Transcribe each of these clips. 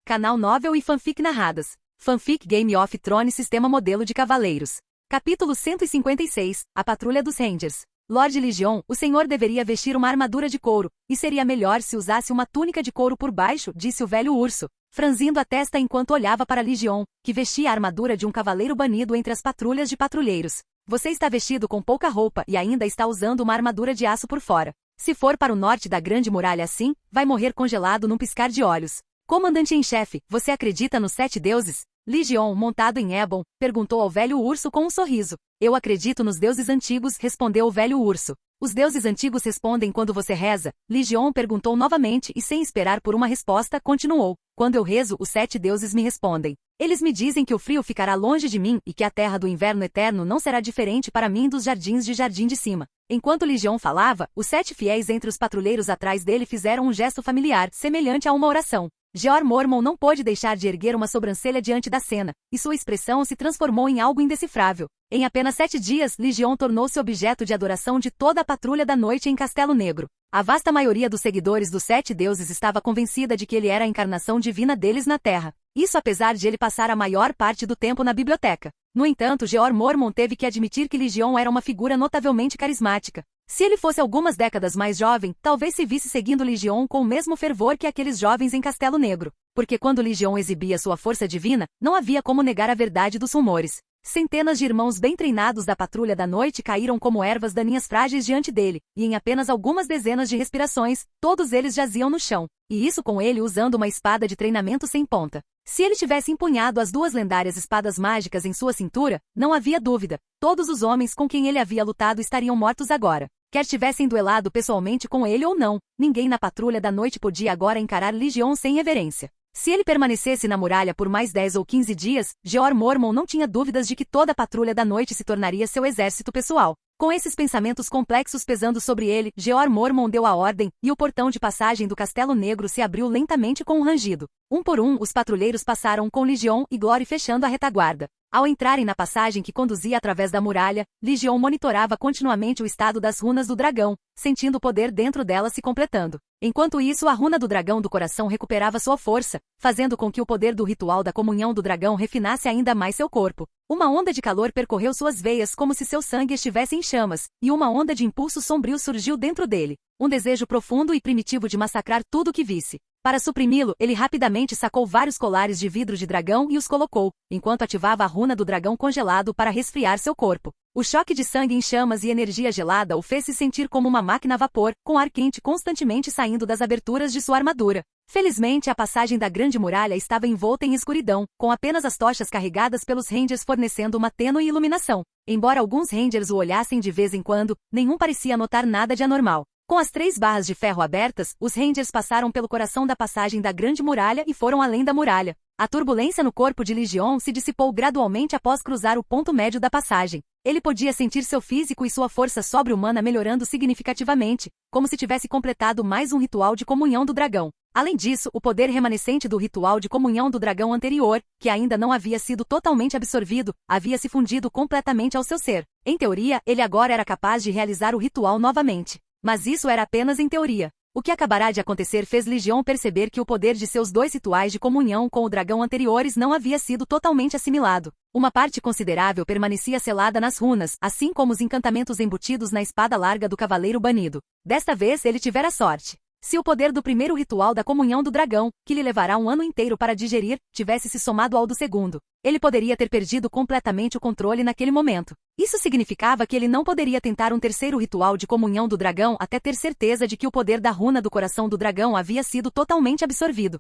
Canal Novel e Fanfic Narradas. Fanfic Game of Thrones Sistema Modelo de Cavaleiros. Capítulo 156. A Patrulha dos Rangers. Lord Lygion, o senhor deveria vestir uma armadura de couro, e seria melhor se usasse uma túnica de couro por baixo, disse o velho urso, franzindo a testa enquanto olhava para Lygion, que vestia a armadura de um cavaleiro banido entre as patrulhas de patrulheiros. Você está vestido com pouca roupa e ainda está usando uma armadura de aço por fora. Se for para o norte da Grande Muralha assim, vai morrer congelado num piscar de olhos. Comandante em chefe, você acredita nos 7 deuses? Lygion, montado em Ebon, perguntou ao velho urso com um sorriso. Eu acredito nos deuses antigos, respondeu o velho urso. Os deuses antigos respondem quando você reza? Lygion perguntou novamente e sem esperar por uma resposta, continuou. Quando eu rezo, os 7 deuses me respondem. Eles me dizem que o frio ficará longe de mim e que a terra do inverno eterno não será diferente para mim dos jardins de Jardim de Cima. Enquanto Lygion falava, os 7 fiéis entre os patrulheiros atrás dele fizeram um gesto familiar, semelhante a uma oração. Jeor Mormont não pôde deixar de erguer uma sobrancelha diante da cena, e sua expressão se transformou em algo indecifrável. Em apenas 7 dias, Lygion tornou-se objeto de adoração de toda a patrulha da noite em Castelo Negro. A vasta maioria dos seguidores dos 7 deuses estava convencida de que ele era a encarnação divina deles na Terra. Isso apesar de ele passar a maior parte do tempo na biblioteca. No entanto, Jeor Mormont teve que admitir que Lygion era uma figura notavelmente carismática. Se ele fosse algumas décadas mais jovem, talvez se visse seguindo Lygion com o mesmo fervor que aqueles jovens em Castelo Negro. Porque quando Lygion exibia sua força divina, não havia como negar a verdade dos rumores. Centenas de irmãos bem treinados da patrulha da noite caíram como ervas daninhas frágeis diante dele, e em apenas algumas dezenas de respirações, todos eles jaziam no chão. E isso com ele usando uma espada de treinamento sem ponta. Se ele tivesse empunhado as 2 lendárias espadas mágicas em sua cintura, não havia dúvida. Todos os homens com quem ele havia lutado estariam mortos agora. Quer tivessem duelado pessoalmente com ele ou não, ninguém na patrulha da noite podia agora encarar Lygion sem reverência. Se ele permanecesse na muralha por mais 10 ou 15 dias, Jeor Mormont não tinha dúvidas de que toda a patrulha da noite se tornaria seu exército pessoal. Com esses pensamentos complexos pesando sobre ele, Jeor Mormont deu a ordem, e o portão de passagem do Castelo Negro se abriu lentamente com um rangido. Um por um, os patrulheiros passaram com Lygion e Glory fechando a retaguarda. Ao entrarem na passagem que conduzia através da muralha, Lygion monitorava continuamente o estado das runas do dragão, sentindo o poder dentro dela se completando. Enquanto isso, a runa do dragão do coração recuperava sua força, fazendo com que o poder do ritual da comunhão do dragão refinasse ainda mais seu corpo. Uma onda de calor percorreu suas veias como se seu sangue estivesse em chamas, e uma onda de impulso sombrio surgiu dentro dele. Um desejo profundo e primitivo de massacrar tudo o que visse. Para suprimi-lo, ele rapidamente sacou vários colares de vidro de dragão e os colocou, enquanto ativava a runa do dragão congelado para resfriar seu corpo. O choque de sangue em chamas e energia gelada o fez se sentir como uma máquina a vapor, com ar quente constantemente saindo das aberturas de sua armadura. Felizmente, a passagem da Grande Muralha estava envolta em escuridão, com apenas as tochas carregadas pelos Rangers fornecendo uma tênue iluminação. Embora alguns Rangers o olhassem de vez em quando, nenhum parecia notar nada de anormal. Com as 3 barras de ferro abertas, os Rangers passaram pelo coração da passagem da Grande Muralha e foram além da muralha. A turbulência no corpo de Lygion se dissipou gradualmente após cruzar o ponto médio da passagem. Ele podia sentir seu físico e sua força sobre-humana melhorando significativamente, como se tivesse completado mais um ritual de comunhão do dragão. Além disso, o poder remanescente do ritual de comunhão do dragão anterior, que ainda não havia sido totalmente absorvido, havia se fundido completamente ao seu ser. Em teoria, ele agora era capaz de realizar o ritual novamente. Mas isso era apenas em teoria. O que acabará de acontecer fez Lygion perceber que o poder de seus 2 rituais de comunhão com o dragão anteriores não havia sido totalmente assimilado. Uma parte considerável permanecia selada nas runas, assim como os encantamentos embutidos na espada larga do cavaleiro banido. Desta vez ele tivera sorte. Se o poder do primeiro ritual da comunhão do dragão, que lhe levará um ano inteiro para digerir, tivesse se somado ao do segundo, ele poderia ter perdido completamente o controle naquele momento. Isso significava que ele não poderia tentar um terceiro ritual de comunhão do dragão até ter certeza de que o poder da runa do coração do dragão havia sido totalmente absorvido.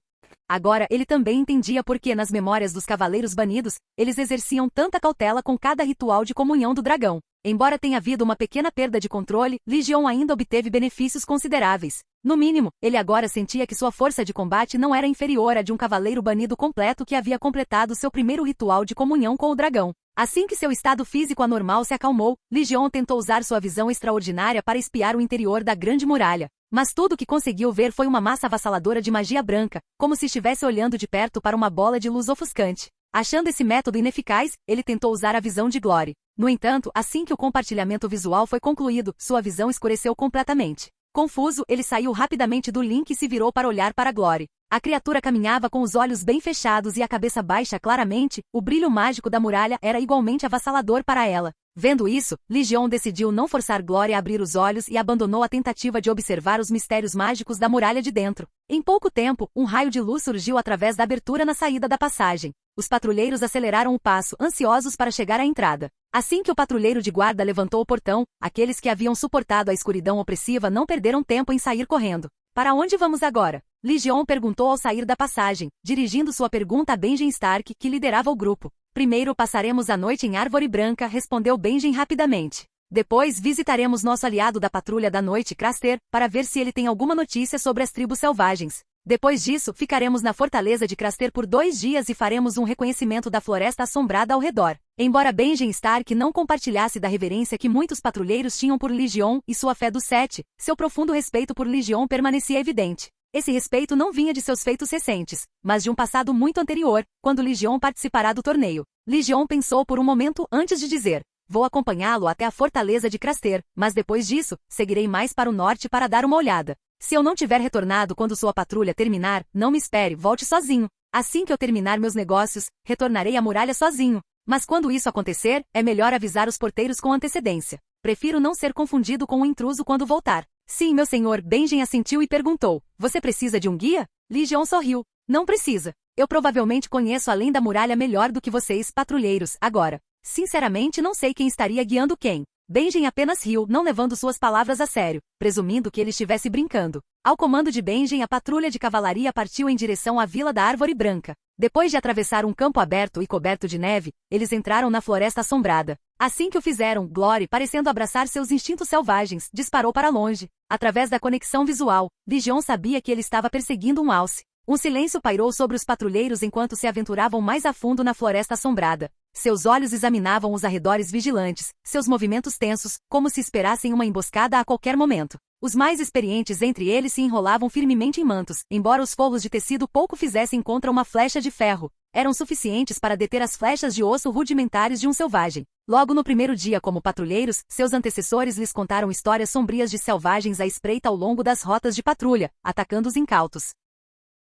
Agora ele também entendia por que nas memórias dos cavaleiros banidos, eles exerciam tanta cautela com cada ritual de comunhão do dragão. Embora tenha havido uma pequena perda de controle, Lygion ainda obteve benefícios consideráveis. No mínimo, ele agora sentia que sua força de combate não era inferior à de um cavaleiro banido completo que havia completado seu primeiro ritual de comunhão com o dragão. Assim que seu estado físico anormal se acalmou, Lygion tentou usar sua visão extraordinária para espiar o interior da Grande Muralha. Mas tudo o que conseguiu ver foi uma massa avassaladora de magia branca, como se estivesse olhando de perto para uma bola de luz ofuscante. Achando esse método ineficaz, ele tentou usar a visão de Glory. No entanto, assim que o compartilhamento visual foi concluído, sua visão escureceu completamente. Confuso, ele saiu rapidamente do Link e se virou para olhar para Glory. A criatura caminhava com os olhos bem fechados e a cabeça baixa claramente, o brilho mágico da muralha era igualmente avassalador para ela. Vendo isso, Legion decidiu não forçar Glory a abrir os olhos e abandonou a tentativa de observar os mistérios mágicos da muralha de dentro. Em pouco tempo, um raio de luz surgiu através da abertura na saída da passagem. Os patrulheiros aceleraram o passo, ansiosos para chegar à entrada. Assim que o patrulheiro de guarda levantou o portão, aqueles que haviam suportado a escuridão opressiva não perderam tempo em sair correndo. Para onde vamos agora? Legion perguntou ao sair da passagem, dirigindo sua pergunta a Benjen Stark, que liderava o grupo. Primeiro passaremos a noite em Árvore Branca, respondeu Benjen rapidamente. Depois visitaremos nosso aliado da Patrulha da Noite, Craster, para ver se ele tem alguma notícia sobre as tribos selvagens. Depois disso, ficaremos na fortaleza de Craster por 2 dias e faremos um reconhecimento da floresta assombrada ao redor. Embora Benjen Stark não compartilhasse da reverência que muitos patrulheiros tinham por Legion e sua fé dos Sete, seu profundo respeito por Legion permanecia evidente. Esse respeito não vinha de seus feitos recentes, mas de um passado muito anterior, quando Legion participará do torneio. Legion pensou por um momento antes de dizer: vou acompanhá-lo até a fortaleza de Craster, mas depois disso, seguirei mais para o norte para dar uma olhada. Se eu não tiver retornado quando sua patrulha terminar, não me espere, volte sozinho. Assim que eu terminar meus negócios, retornarei à muralha sozinho. Mas quando isso acontecer, é melhor avisar os porteiros com antecedência. Prefiro não ser confundido com um intruso quando voltar. Sim, meu senhor, Benjen assentiu e perguntou: você precisa de um guia? Legion sorriu. Não precisa. Eu provavelmente conheço além da muralha melhor do que vocês, patrulheiros, agora. Sinceramente não sei quem estaria guiando quem. Benjen apenas riu, não levando suas palavras a sério, presumindo que ele estivesse brincando. Ao comando de Benjen, a patrulha de cavalaria partiu em direção à Vila da Árvore Branca. Depois de atravessar um campo aberto e coberto de neve, eles entraram na floresta assombrada. Assim que o fizeram, Glory, parecendo abraçar seus instintos selvagens, disparou para longe. Através da conexão visual, Legion sabia que ele estava perseguindo um alce. Um silêncio pairou sobre os patrulheiros enquanto se aventuravam mais a fundo na floresta assombrada. Seus olhos examinavam os arredores vigilantes, seus movimentos tensos, como se esperassem uma emboscada a qualquer momento. Os mais experientes entre eles se enrolavam firmemente em mantos, embora os forros de tecido pouco fizessem contra uma flecha de ferro. Eram suficientes para deter as flechas de osso rudimentares de um selvagem. Logo no primeiro dia como patrulheiros, seus antecessores lhes contaram histórias sombrias de selvagens à espreita ao longo das rotas de patrulha, atacando os incautos.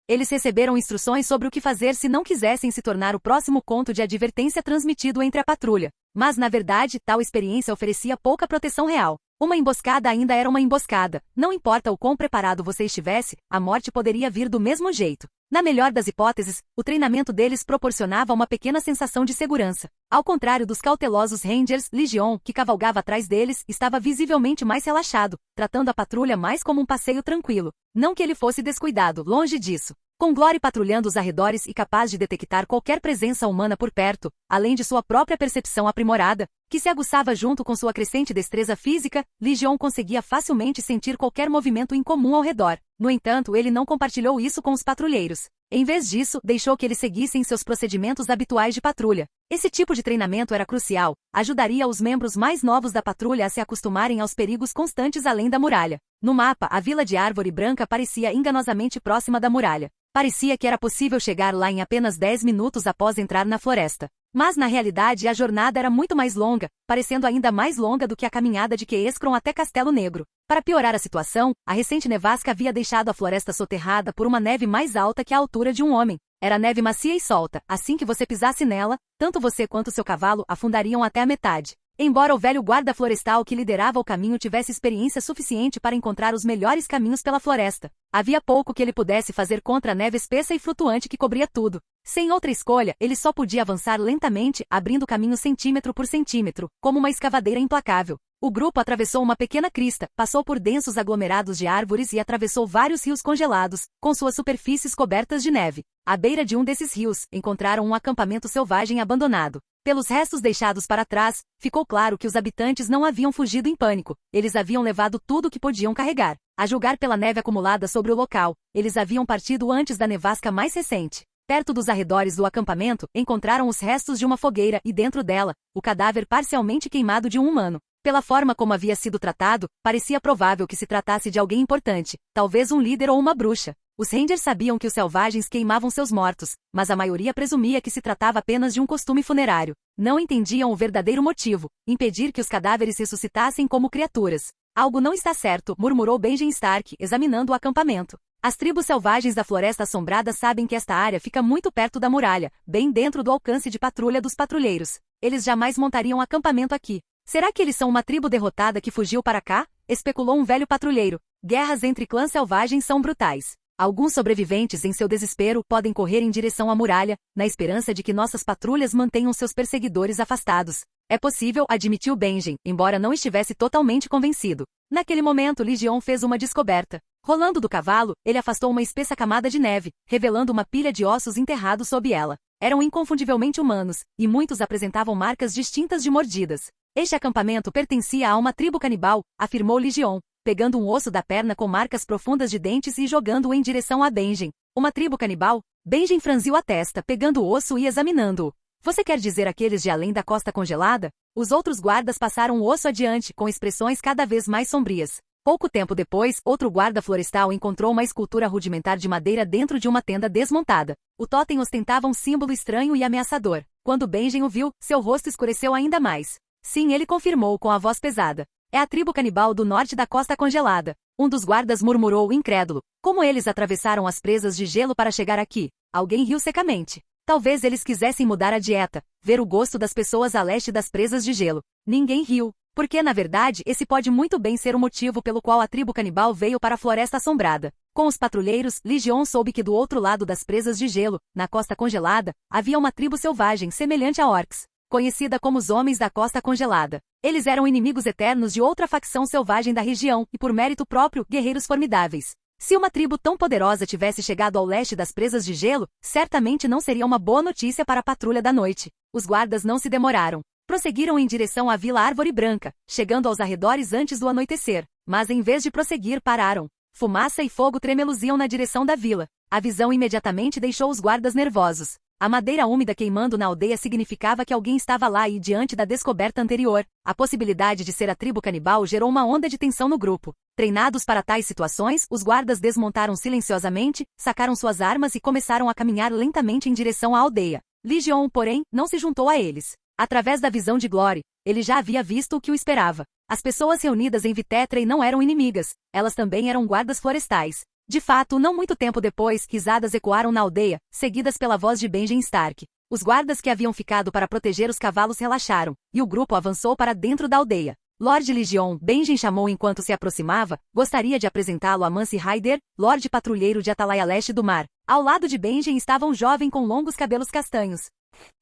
Eles receberam instruções sobre o que fazer se não quisessem se tornar o próximo conto de advertência transmitido entre a patrulha. Mas, na verdade, tal experiência oferecia pouca proteção real. Uma emboscada ainda era uma emboscada. Não importa o quão preparado você estivesse, a morte poderia vir do mesmo jeito. Na melhor das hipóteses, o treinamento deles proporcionava uma pequena sensação de segurança. Ao contrário dos cautelosos Rangers, Legion, que cavalgava atrás deles, estava visivelmente mais relaxado, tratando a patrulha mais como um passeio tranquilo. Não que ele fosse descuidado, longe disso. Com Glory patrulhando os arredores e capaz de detectar qualquer presença humana por perto, além de sua própria percepção aprimorada, que se aguçava junto com sua crescente destreza física, Legion conseguia facilmente sentir qualquer movimento incomum ao redor. No entanto, ele não compartilhou isso com os patrulheiros. Em vez disso, deixou que eles seguissem seus procedimentos habituais de patrulha. Esse tipo de treinamento era crucial, ajudaria os membros mais novos da patrulha a se acostumarem aos perigos constantes além da muralha. No mapa, a vila de Árvore Branca parecia enganosamente próxima da muralha. Parecia que era possível chegar lá em apenas 10 minutos após entrar na floresta. Mas na realidade a jornada era muito mais longa, parecendo ainda mais longa do que a caminhada de Queescron até Castelo Negro. Para piorar a situação, a recente nevasca havia deixado a floresta soterrada por uma neve mais alta que a altura de um homem. Era neve macia e solta, assim que você pisasse nela, tanto você quanto seu cavalo afundariam até a metade. Embora o velho guarda florestal que liderava o caminho tivesse experiência suficiente para encontrar os melhores caminhos pela floresta, havia pouco que ele pudesse fazer contra a neve espessa e flutuante que cobria tudo. Sem outra escolha, ele só podia avançar lentamente, abrindo caminho centímetro por centímetro, como uma escavadeira implacável. O grupo atravessou uma pequena crista, passou por densos aglomerados de árvores e atravessou vários rios congelados, com suas superfícies cobertas de neve. À beira de um desses rios, encontraram um acampamento selvagem abandonado. Pelos restos deixados para trás, ficou claro que os habitantes não haviam fugido em pânico. Eles haviam levado tudo o que podiam carregar. A julgar pela neve acumulada sobre o local, eles haviam partido antes da nevasca mais recente. Perto dos arredores do acampamento, encontraram os restos de uma fogueira e dentro dela, o cadáver parcialmente queimado de um humano. Pela forma como havia sido tratado, parecia provável que se tratasse de alguém importante, talvez um líder ou uma bruxa. Os Rangers sabiam que os selvagens queimavam seus mortos, mas a maioria presumia que se tratava apenas de um costume funerário. Não entendiam o verdadeiro motivo: impedir que os cadáveres ressuscitassem como criaturas. Algo não está certo, murmurou Benjen Stark, examinando o acampamento. As tribos selvagens da Floresta Assombrada sabem que esta área fica muito perto da muralha, bem dentro do alcance de patrulha dos patrulheiros. Eles jamais montariam acampamento aqui. Será que eles são uma tribo derrotada que fugiu para cá? Especulou um velho patrulheiro. Guerras entre clãs selvagens são brutais. Alguns sobreviventes, em seu desespero, podem correr em direção à muralha, na esperança de que nossas patrulhas mantenham seus perseguidores afastados. É possível, admitiu Benjen, embora não estivesse totalmente convencido. Naquele momento, Legion fez uma descoberta. Rolando do cavalo, ele afastou uma espessa camada de neve, revelando uma pilha de ossos enterrados sob ela. Eram inconfundivelmente humanos, e muitos apresentavam marcas distintas de mordidas. Este acampamento pertencia a uma tribo canibal, afirmou Legion, pegando um osso da perna com marcas profundas de dentes e jogando-o em direção a Benjen. Uma tribo canibal? Benjen franziu a testa, pegando o osso e examinando-o. Você quer dizer aqueles de além da costa congelada? Os outros guardas passaram o osso adiante, com expressões cada vez mais sombrias. Pouco tempo depois, outro guarda florestal encontrou uma escultura rudimentar de madeira dentro de uma tenda desmontada. O totem ostentava um símbolo estranho e ameaçador. Quando Benjen o viu, seu rosto escureceu ainda mais. Sim, ele confirmou com a voz pesada. É a tribo canibal do norte da costa congelada. Um dos guardas murmurou incrédulo. Como eles atravessaram as presas de gelo para chegar aqui? Alguém riu secamente. Talvez eles quisessem mudar a dieta, ver o gosto das pessoas a leste das presas de gelo. Ninguém riu. Porque, na verdade, esse pode muito bem ser o motivo pelo qual a tribo canibal veio para a Floresta Assombrada. Com os patrulheiros, Legion soube que do outro lado das presas de gelo, na costa congelada, havia uma tribo selvagem semelhante a orcs, conhecida como os Homens da Costa Congelada. Eles eram inimigos eternos de outra facção selvagem da região e, por mérito próprio, guerreiros formidáveis. Se uma tribo tão poderosa tivesse chegado ao leste das presas de gelo, certamente não seria uma boa notícia para a patrulha da noite. Os guardas não se demoraram. Prosseguiram em direção à Vila Árvore Branca, chegando aos arredores antes do anoitecer. Mas em vez de prosseguir, pararam. Fumaça e fogo tremeluziam na direção da vila. A visão imediatamente deixou os guardas nervosos. A madeira úmida queimando na aldeia significava que alguém estava lá e, diante da descoberta anterior, a possibilidade de ser a tribo canibal gerou uma onda de tensão no grupo. Treinados para tais situações, os guardas desmontaram silenciosamente, sacaram suas armas e começaram a caminhar lentamente em direção à aldeia. Legion, porém, não se juntou a eles. Através da visão de Glory, ele já havia visto o que o esperava. As pessoas reunidas em Vitetrei não eram inimigas, elas também eram guardas florestais. De fato, não muito tempo depois, risadas ecoaram na aldeia, seguidas pela voz de Benjen Stark. Os guardas que haviam ficado para proteger os cavalos relaxaram, e o grupo avançou para dentro da aldeia. Lord Legion, Benjen chamou enquanto se aproximava, gostaria de apresentá-lo a Mance Rayder, Lorde Patrulheiro de Atalaia Leste do Mar. Ao lado de Benjen estava um jovem com longos cabelos castanhos.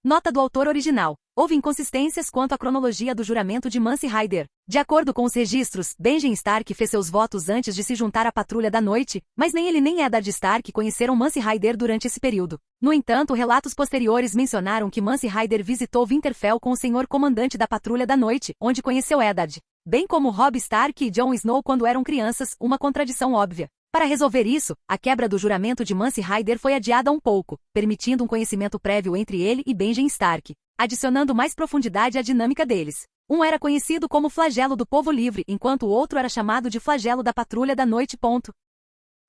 Nota do autor original. Houve inconsistências quanto à cronologia do juramento de Mance Rayder. De acordo com os registros, Benjen Stark fez seus votos antes de se juntar à Patrulha da Noite, mas nem ele nem Eddard Stark conheceram Mance Rayder durante esse período. No entanto, relatos posteriores mencionaram que Mance Rayder visitou Winterfell com o senhor comandante da Patrulha da Noite, onde conheceu Eddard, bem como Robb Stark e Jon Snow quando eram crianças, uma contradição óbvia. Para resolver isso, a quebra do juramento de Mance Rayder foi adiada um pouco, permitindo um conhecimento prévio entre ele e Benjen Stark, adicionando mais profundidade à dinâmica deles. Um era conhecido como Flagelo do Povo Livre, enquanto o outro era chamado de Flagelo da Patrulha da Noite.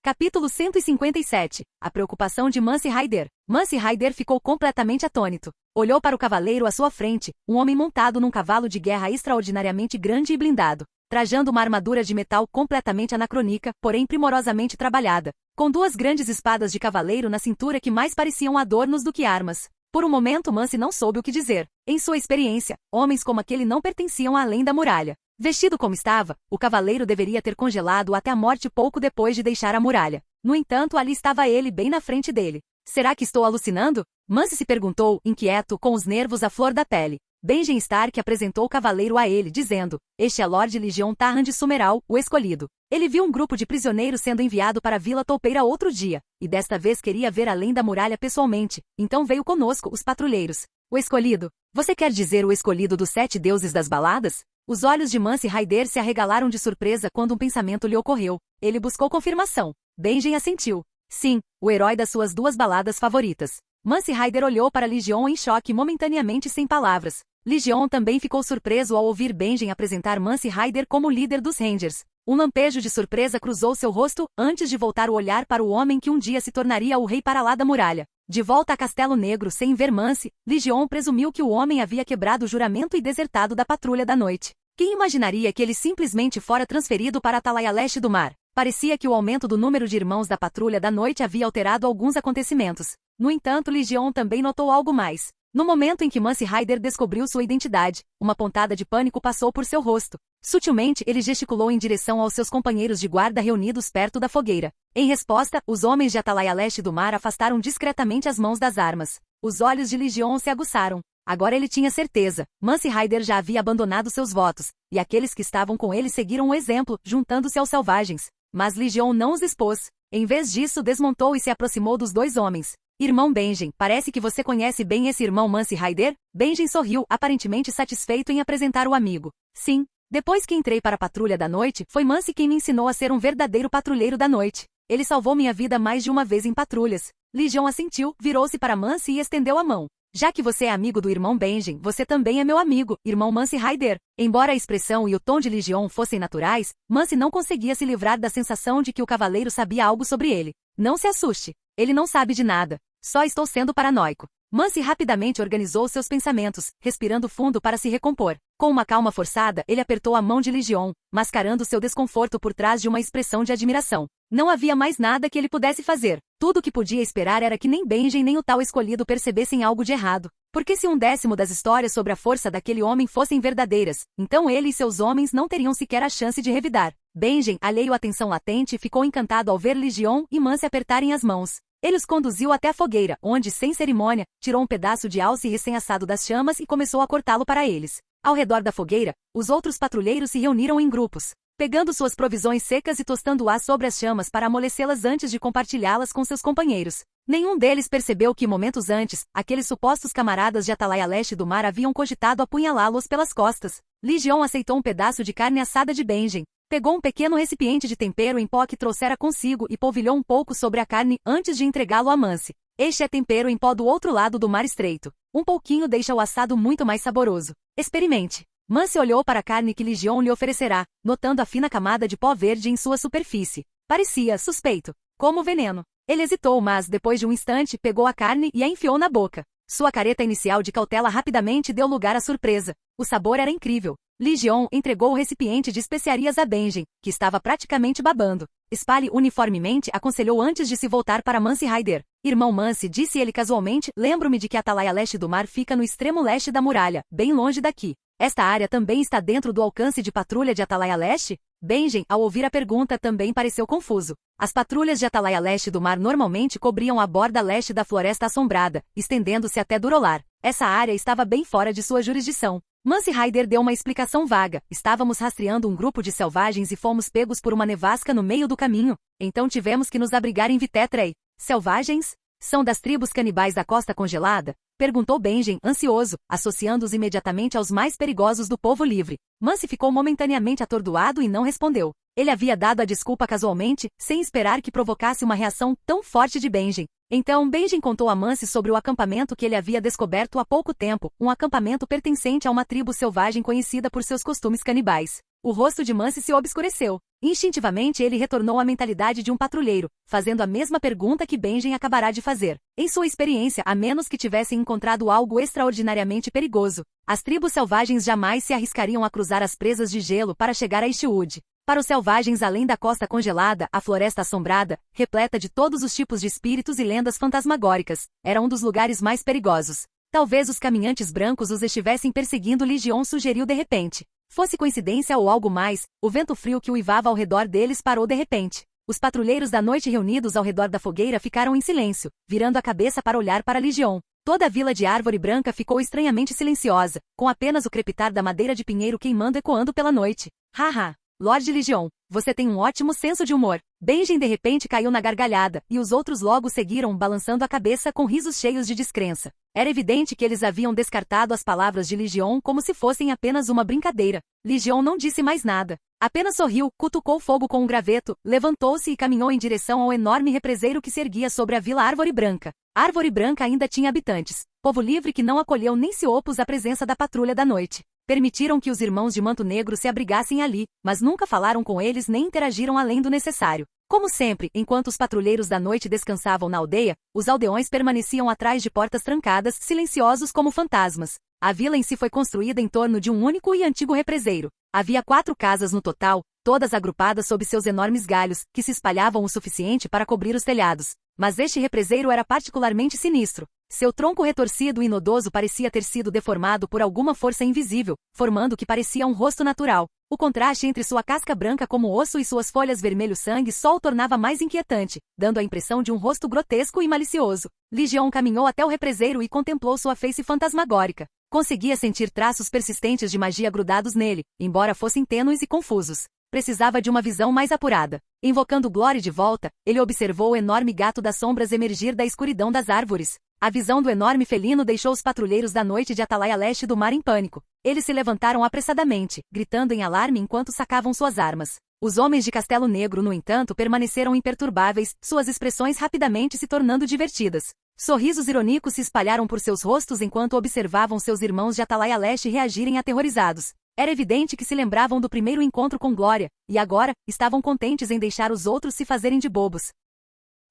Capítulo 157. A preocupação de Mance Rayder. Mance Rayder ficou completamente atônito. Olhou para o cavaleiro à sua frente, um homem montado num cavalo de guerra extraordinariamente grande e blindado, trajando uma armadura de metal completamente anacrônica, porém primorosamente trabalhada, com duas grandes espadas de cavaleiro na cintura que mais pareciam adornos do que armas. Por um momento Mance não soube o que dizer. Em sua experiência, homens como aquele não pertenciam além da muralha. Vestido como estava, o cavaleiro deveria ter congelado até a morte pouco depois de deixar a muralha. No entanto, ali estava ele bem na frente dele. Será que estou alucinando? Mance se perguntou, inquieto, com os nervos à flor da pele. Benjen Stark apresentou o cavaleiro a ele, dizendo: este é Lord Legion Tarran de Sumeral, o escolhido. Ele viu um grupo de prisioneiros sendo enviado para a Vila Toupeira outro dia, e desta vez queria ver além da muralha pessoalmente, então veio conosco, os patrulheiros. O escolhido? Você quer dizer o escolhido dos 7 deuses das baladas? Os olhos de Mance Rayder se arregalaram de surpresa quando um pensamento lhe ocorreu. Ele buscou confirmação. Benjen assentiu. Sim, o herói das suas 2 baladas favoritas. Mance Rayder olhou para Legion em choque momentaneamente sem palavras. Legion também ficou surpreso ao ouvir Benjen apresentar Mance Rayder como líder dos Rangers. Um lampejo de surpresa cruzou seu rosto, antes de voltar o olhar para o homem que um dia se tornaria o rei para lá da muralha. De volta a Castelo Negro sem ver Mance, Legion presumiu que o homem havia quebrado o juramento e desertado da Patrulha da Noite. Quem imaginaria que ele simplesmente fora transferido para a Atalaia Leste do Mar? Parecia que o aumento do número de irmãos da Patrulha da Noite havia alterado alguns acontecimentos. No entanto, Legion também notou algo mais. No momento em que Mance Rayder descobriu sua identidade, uma pontada de pânico passou por seu rosto. Sutilmente, ele gesticulou em direção aos seus companheiros de guarda reunidos perto da fogueira. Em resposta, os homens de Atalaia Leste do Mar afastaram discretamente as mãos das armas. Os olhos de Legion se aguçaram. Agora ele tinha certeza. Mance Rayder já havia abandonado seus votos, e aqueles que estavam com ele seguiram o exemplo, juntando-se aos selvagens. Mas Legion não os expôs. Em vez disso, desmontou e se aproximou dos dois homens. Irmão Benjen, parece que você conhece bem esse irmão Mance Rayder? Benjen sorriu, aparentemente satisfeito em apresentar o amigo. Sim. Depois que entrei para a Patrulha da Noite, foi Mance quem me ensinou a ser um verdadeiro patrulheiro da noite. Ele salvou minha vida mais de uma vez em patrulhas. Legion assentiu, virou-se para Mance e estendeu a mão. Já que você é amigo do irmão Benjen, você também é meu amigo, irmão Mance Rayder. Embora a expressão e o tom de Legion fossem naturais, Mance não conseguia se livrar da sensação de que o cavaleiro sabia algo sobre ele. Não se assuste. Ele não sabe de nada. Só estou sendo paranoico. Mance rapidamente organizou seus pensamentos, respirando fundo para se recompor. Com uma calma forçada, ele apertou a mão de Legion, mascarando seu desconforto por trás de uma expressão de admiração. Não havia mais nada que ele pudesse fazer. Tudo o que podia esperar era que nem Benjen nem o tal escolhido percebessem algo de errado. Porque se 1/10 das histórias sobre a força daquele homem fossem verdadeiras, então ele e seus homens não teriam sequer a chance de revidar. Benjen, alheio à tensão latente, ficou encantado ao ver Legion e Mance apertarem as mãos. Ele os conduziu até a fogueira, onde, sem cerimônia, tirou um pedaço de alce recém-assado das chamas e começou a cortá-lo para eles. Ao redor da fogueira, os outros patrulheiros se reuniram em grupos, pegando suas provisões secas e tostando-as sobre as chamas para amolecê-las antes de compartilhá-las com seus companheiros. Nenhum deles percebeu que, momentos antes, aqueles supostos camaradas de Atalaia Leste do Mar haviam cogitado apunhalá-los pelas costas. Legion aceitou um pedaço de carne assada de Benjen. Pegou um pequeno recipiente de tempero em pó que trouxera consigo e polvilhou um pouco sobre a carne antes de entregá-lo a Mance. Este é tempero em pó do outro lado do mar estreito. Um pouquinho deixa o assado muito mais saboroso. Experimente. Mance olhou para a carne que Legion lhe oferecerá, notando a fina camada de pó verde em sua superfície. Parecia suspeito, como veneno. Ele hesitou, mas, depois de um instante, pegou a carne e a enfiou na boca. Sua careta inicial de cautela rapidamente deu lugar à surpresa. O sabor era incrível. Legion entregou o recipiente de especiarias a Benjen, que estava praticamente babando. Espalhe uniformemente, aconselhou antes de se voltar para Mance Rayder. Irmão Mance, disse ele casualmente, lembro-me de que a Atalaia Leste do Mar fica no extremo leste da muralha, bem longe daqui. Esta área também está dentro do alcance de patrulha de Atalaia Leste? Benjen, ao ouvir a pergunta, também pareceu confuso. As patrulhas de Atalaia Leste do Mar normalmente cobriam a borda leste da Floresta Assombrada, estendendo-se até Durolar. Essa área estava bem fora de sua jurisdição. Mance Rayder deu uma explicação vaga. Estávamos rastreando um grupo de selvagens e fomos pegos por uma nevasca no meio do caminho. Então tivemos que nos abrigar em Vitetrei. Selvagens? São das tribos canibais da Costa Congelada? Perguntou Benjen, ansioso, associando-os imediatamente aos mais perigosos do povo livre. Mance ficou momentaneamente atordoado e não respondeu. Ele havia dado a desculpa casualmente, sem esperar que provocasse uma reação tão forte de Benjen. Então Benjen contou a Mance sobre o acampamento que ele havia descoberto há pouco tempo, um acampamento pertencente a uma tribo selvagem conhecida por seus costumes canibais. O rosto de Mance se obscureceu. Instintivamente ele retornou à mentalidade de um patrulheiro, fazendo a mesma pergunta que Benjen acabará de fazer. Em sua experiência, a menos que tivessem encontrado algo extraordinariamente perigoso, as tribos selvagens jamais se arriscariam a cruzar as presas de gelo para chegar a Eastwood. Para os selvagens além da Costa Congelada, a Floresta Assombrada, repleta de todos os tipos de espíritos e lendas fantasmagóricas, era um dos lugares mais perigosos. Talvez os caminhantes brancos os estivessem perseguindo, Legion sugeriu de repente. Fosse coincidência ou algo mais, o vento frio que uivava ao redor deles parou de repente. Os patrulheiros da noite reunidos ao redor da fogueira ficaram em silêncio, virando a cabeça para olhar para Legion. Toda a vila de Árvore Branca ficou estranhamente silenciosa, com apenas o crepitar da madeira de pinheiro queimando ecoando pela noite. Haha! Lord Legion, você tem um ótimo senso de humor. Benjen de repente caiu na gargalhada, e os outros logo seguiram balançando a cabeça com risos cheios de descrença. Era evidente que eles haviam descartado as palavras de Legion como se fossem apenas uma brincadeira. Legion não disse mais nada. Apenas sorriu, cutucou fogo com um graveto, levantou-se e caminhou em direção ao enorme represeiro que se erguia sobre a vila Árvore Branca. Árvore Branca ainda tinha habitantes. Povo livre que não acolheu nem se opôs à presença da patrulha da noite. Permitiram que os irmãos de Manto Negro se abrigassem ali, mas nunca falaram com eles nem interagiram além do necessário. Como sempre, enquanto os patrulheiros da noite descansavam na aldeia, os aldeões permaneciam atrás de portas trancadas, silenciosos como fantasmas. A vila em si foi construída em torno de um único e antigo represeiro. Havia 4 casas no total, todas agrupadas sob seus enormes galhos, que se espalhavam o suficiente para cobrir os telhados. Mas este represeiro era particularmente sinistro. Seu tronco retorcido e nodoso parecia ter sido deformado por alguma força invisível, formando o que parecia um rosto natural. O contraste entre sua casca branca como osso e suas folhas vermelho-sangue só o tornava mais inquietante, dando a impressão de um rosto grotesco e malicioso. Legião caminhou até o represeiro e contemplou sua face fantasmagórica. Conseguia sentir traços persistentes de magia grudados nele, embora fossem tênues e confusos. Precisava de uma visão mais apurada. Invocando Glory de volta, ele observou o enorme gato das sombras emergir da escuridão das árvores. A visão do enorme felino deixou os patrulheiros da noite de Atalaia Leste do Mar em pânico. Eles se levantaram apressadamente, gritando em alarme enquanto sacavam suas armas. Os homens de Castelo Negro, no entanto, permaneceram imperturbáveis, suas expressões rapidamente se tornando divertidas. Sorrisos irônicos se espalharam por seus rostos enquanto observavam seus irmãos de Atalaia Leste reagirem aterrorizados. Era evidente que se lembravam do primeiro encontro com Glória, e agora, estavam contentes em deixar os outros se fazerem de bobos.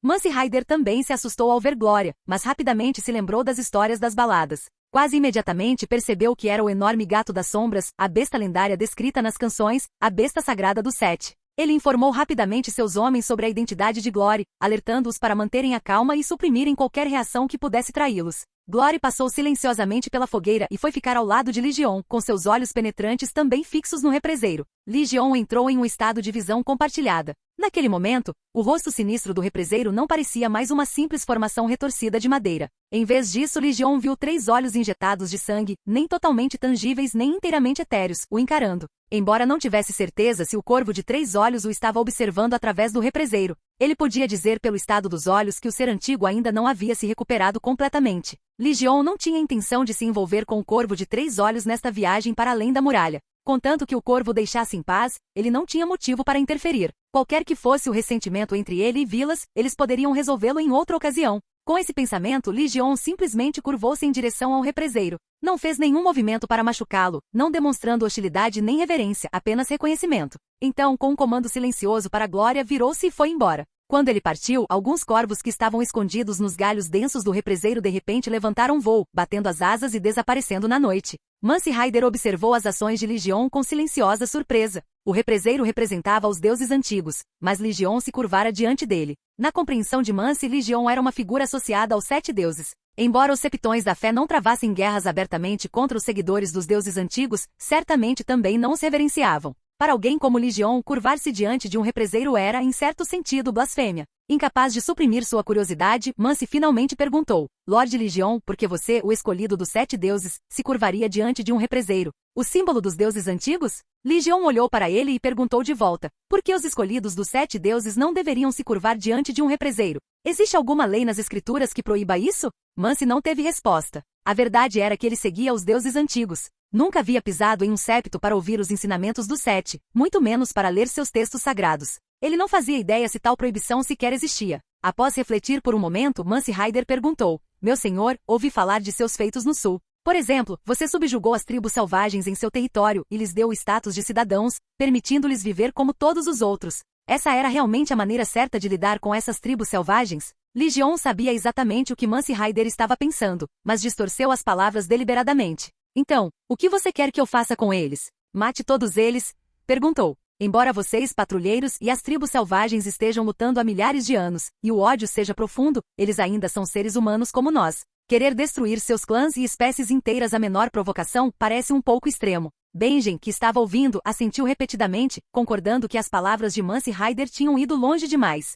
Mance Rayder também se assustou ao ver Glória, mas rapidamente se lembrou das histórias das baladas. Quase imediatamente percebeu que era o enorme gato das sombras, a besta lendária descrita nas canções, a besta sagrada dos 7. Ele informou rapidamente seus homens sobre a identidade de Glory, alertando-os para manterem a calma e suprimirem qualquer reação que pudesse traí-los. Glory passou silenciosamente pela fogueira e foi ficar ao lado de Legion, com seus olhos penetrantes também fixos no represeiro. Legion entrou em um estado de visão compartilhada. Naquele momento, o rosto sinistro do represeiro não parecia mais uma simples formação retorcida de madeira. Em vez disso, Legion viu 3 olhos injetados de sangue, nem totalmente tangíveis nem inteiramente etéreos, o encarando. Embora não tivesse certeza se o corvo de 3 olhos o estava observando através do represeiro, ele podia dizer pelo estado dos olhos que o ser antigo ainda não havia se recuperado completamente. Legion não tinha intenção de se envolver com o corvo de 3 olhos nesta viagem para além da muralha. Contanto que o corvo o deixasse em paz, ele não tinha motivo para interferir. Qualquer que fosse o ressentimento entre ele e Vilas, eles poderiam resolvê-lo em outra ocasião. Com esse pensamento, Legion simplesmente curvou-se em direção ao represeiro. Não fez nenhum movimento para machucá-lo, não demonstrando hostilidade nem reverência, apenas reconhecimento. Então, com um comando silencioso para Glória, virou-se e foi embora. Quando ele partiu, alguns corvos que estavam escondidos nos galhos densos do represeiro de repente levantaram voo, batendo as asas e desaparecendo na noite. Mance Rayder observou as ações de Legion com silenciosa surpresa. O represeiro representava os deuses antigos, mas Legion se curvara diante dele. Na compreensão de Mance, Legion era uma figura associada aos 7 deuses. Embora os septões da fé não travassem guerras abertamente contra os seguidores dos deuses antigos, certamente também não os reverenciavam. Para alguém como Legion, curvar-se diante de um represeiro era, em certo sentido, blasfêmia. Incapaz de suprimir sua curiosidade, Mance finalmente perguntou: Lorde Legion, por que você, o escolhido dos 7 deuses, se curvaria diante de um represeiro? O símbolo dos deuses antigos? Legion olhou para ele e perguntou de volta: por que os escolhidos dos 7 deuses não deveriam se curvar diante de um represeiro? Existe alguma lei nas escrituras que proíba isso? Mance não teve resposta. A verdade era que ele seguia os deuses antigos. Nunca havia pisado em um septo para ouvir os ensinamentos dos 7, muito menos para ler seus textos sagrados. Ele não fazia ideia se tal proibição sequer existia. Após refletir por um momento, Mance Rayder perguntou: meu senhor, ouvi falar de seus feitos no sul. Por exemplo, você subjugou as tribos selvagens em seu território e lhes deu o status de cidadãos, permitindo-lhes viver como todos os outros. Essa era realmente a maneira certa de lidar com essas tribos selvagens? Legion sabia exatamente o que Mance Rayder estava pensando, mas distorceu as palavras deliberadamente. Então, o que você quer que eu faça com eles? Mate todos eles? Perguntou. Embora vocês, patrulheiros, e as tribos selvagens estejam lutando há milhares de anos, e o ódio seja profundo, eles ainda são seres humanos como nós. Querer destruir seus clãs e espécies inteiras à menor provocação parece um pouco extremo. Benjen, que estava ouvindo, assentiu repetidamente, concordando que as palavras de Mance Rayder tinham ido longe demais.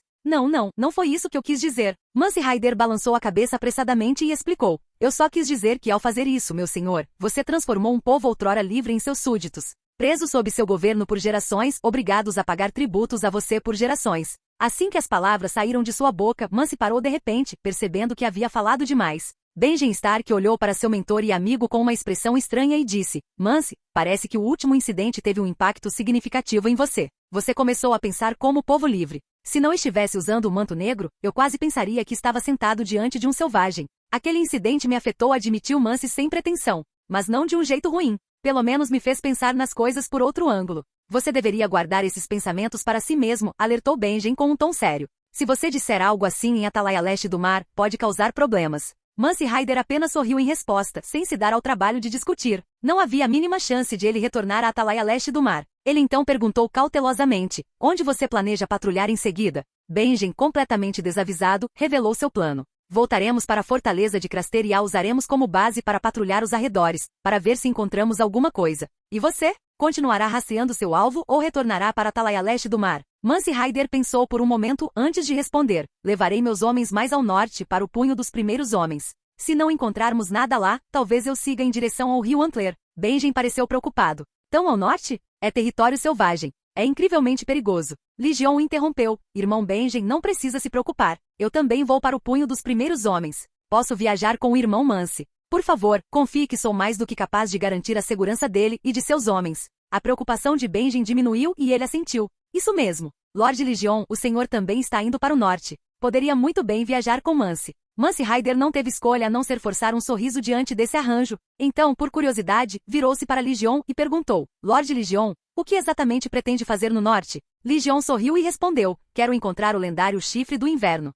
Não foi isso que eu quis dizer. Mance Rayder balançou a cabeça apressadamente e explicou. Eu só quis dizer que ao fazer isso, meu senhor, você transformou um povo outrora livre em seus súditos. Presos sob seu governo por gerações, obrigados a pagar tributos a você por gerações. Assim que as palavras saíram de sua boca, Mance parou de repente, percebendo que havia falado demais. Benjen Stark olhou para seu mentor e amigo com uma expressão estranha e disse: Mance, parece que o último incidente teve um impacto significativo em você. Você começou a pensar como povo livre. Se não estivesse usando o manto negro, eu quase pensaria que estava sentado diante de um selvagem. Aquele incidente me afetou, admitiu Mance sem pretensão. Mas não de um jeito ruim. Pelo menos me fez pensar nas coisas por outro ângulo. Você deveria guardar esses pensamentos para si mesmo, alertou Benjen com um tom sério. Se você disser algo assim em Atalaia Leste do Mar, pode causar problemas. Mance Ryder apenas sorriu em resposta, sem se dar ao trabalho de discutir. Não havia a mínima chance de ele retornar à Atalaia Leste do Mar. Ele então perguntou cautelosamente, onde você planeja patrulhar em seguida? Benjen, completamente desavisado, revelou seu plano. Voltaremos para a fortaleza de Craster e a usaremos como base para patrulhar os arredores, para ver se encontramos alguma coisa. E você? Continuará rastreando seu alvo ou retornará para a Atalaia Leste do Mar? Mance Ryder pensou por um momento antes de responder. Levarei meus homens mais ao norte para o punho dos primeiros homens. Se não encontrarmos nada lá, talvez eu siga em direção ao rio Antler. Benjen pareceu preocupado. Tão ao norte? É território selvagem. É incrivelmente perigoso. Legion o interrompeu. Irmão Benjen não precisa se preocupar. Eu também vou para o punho dos primeiros homens. Posso viajar com o irmão Mance. Por favor, confie que sou mais do que capaz de garantir a segurança dele e de seus homens. A preocupação de Benjen diminuiu e ele assentiu. Isso mesmo. Lord Legion, o senhor também está indo para o norte. Poderia muito bem viajar com Mance. Mance Ryder não teve escolha a não ser forçar um sorriso diante desse arranjo. Então, por curiosidade, virou-se para Legion e perguntou, Lord Legion, o que exatamente pretende fazer no norte? Legion sorriu e respondeu, quero encontrar o lendário chifre do inverno.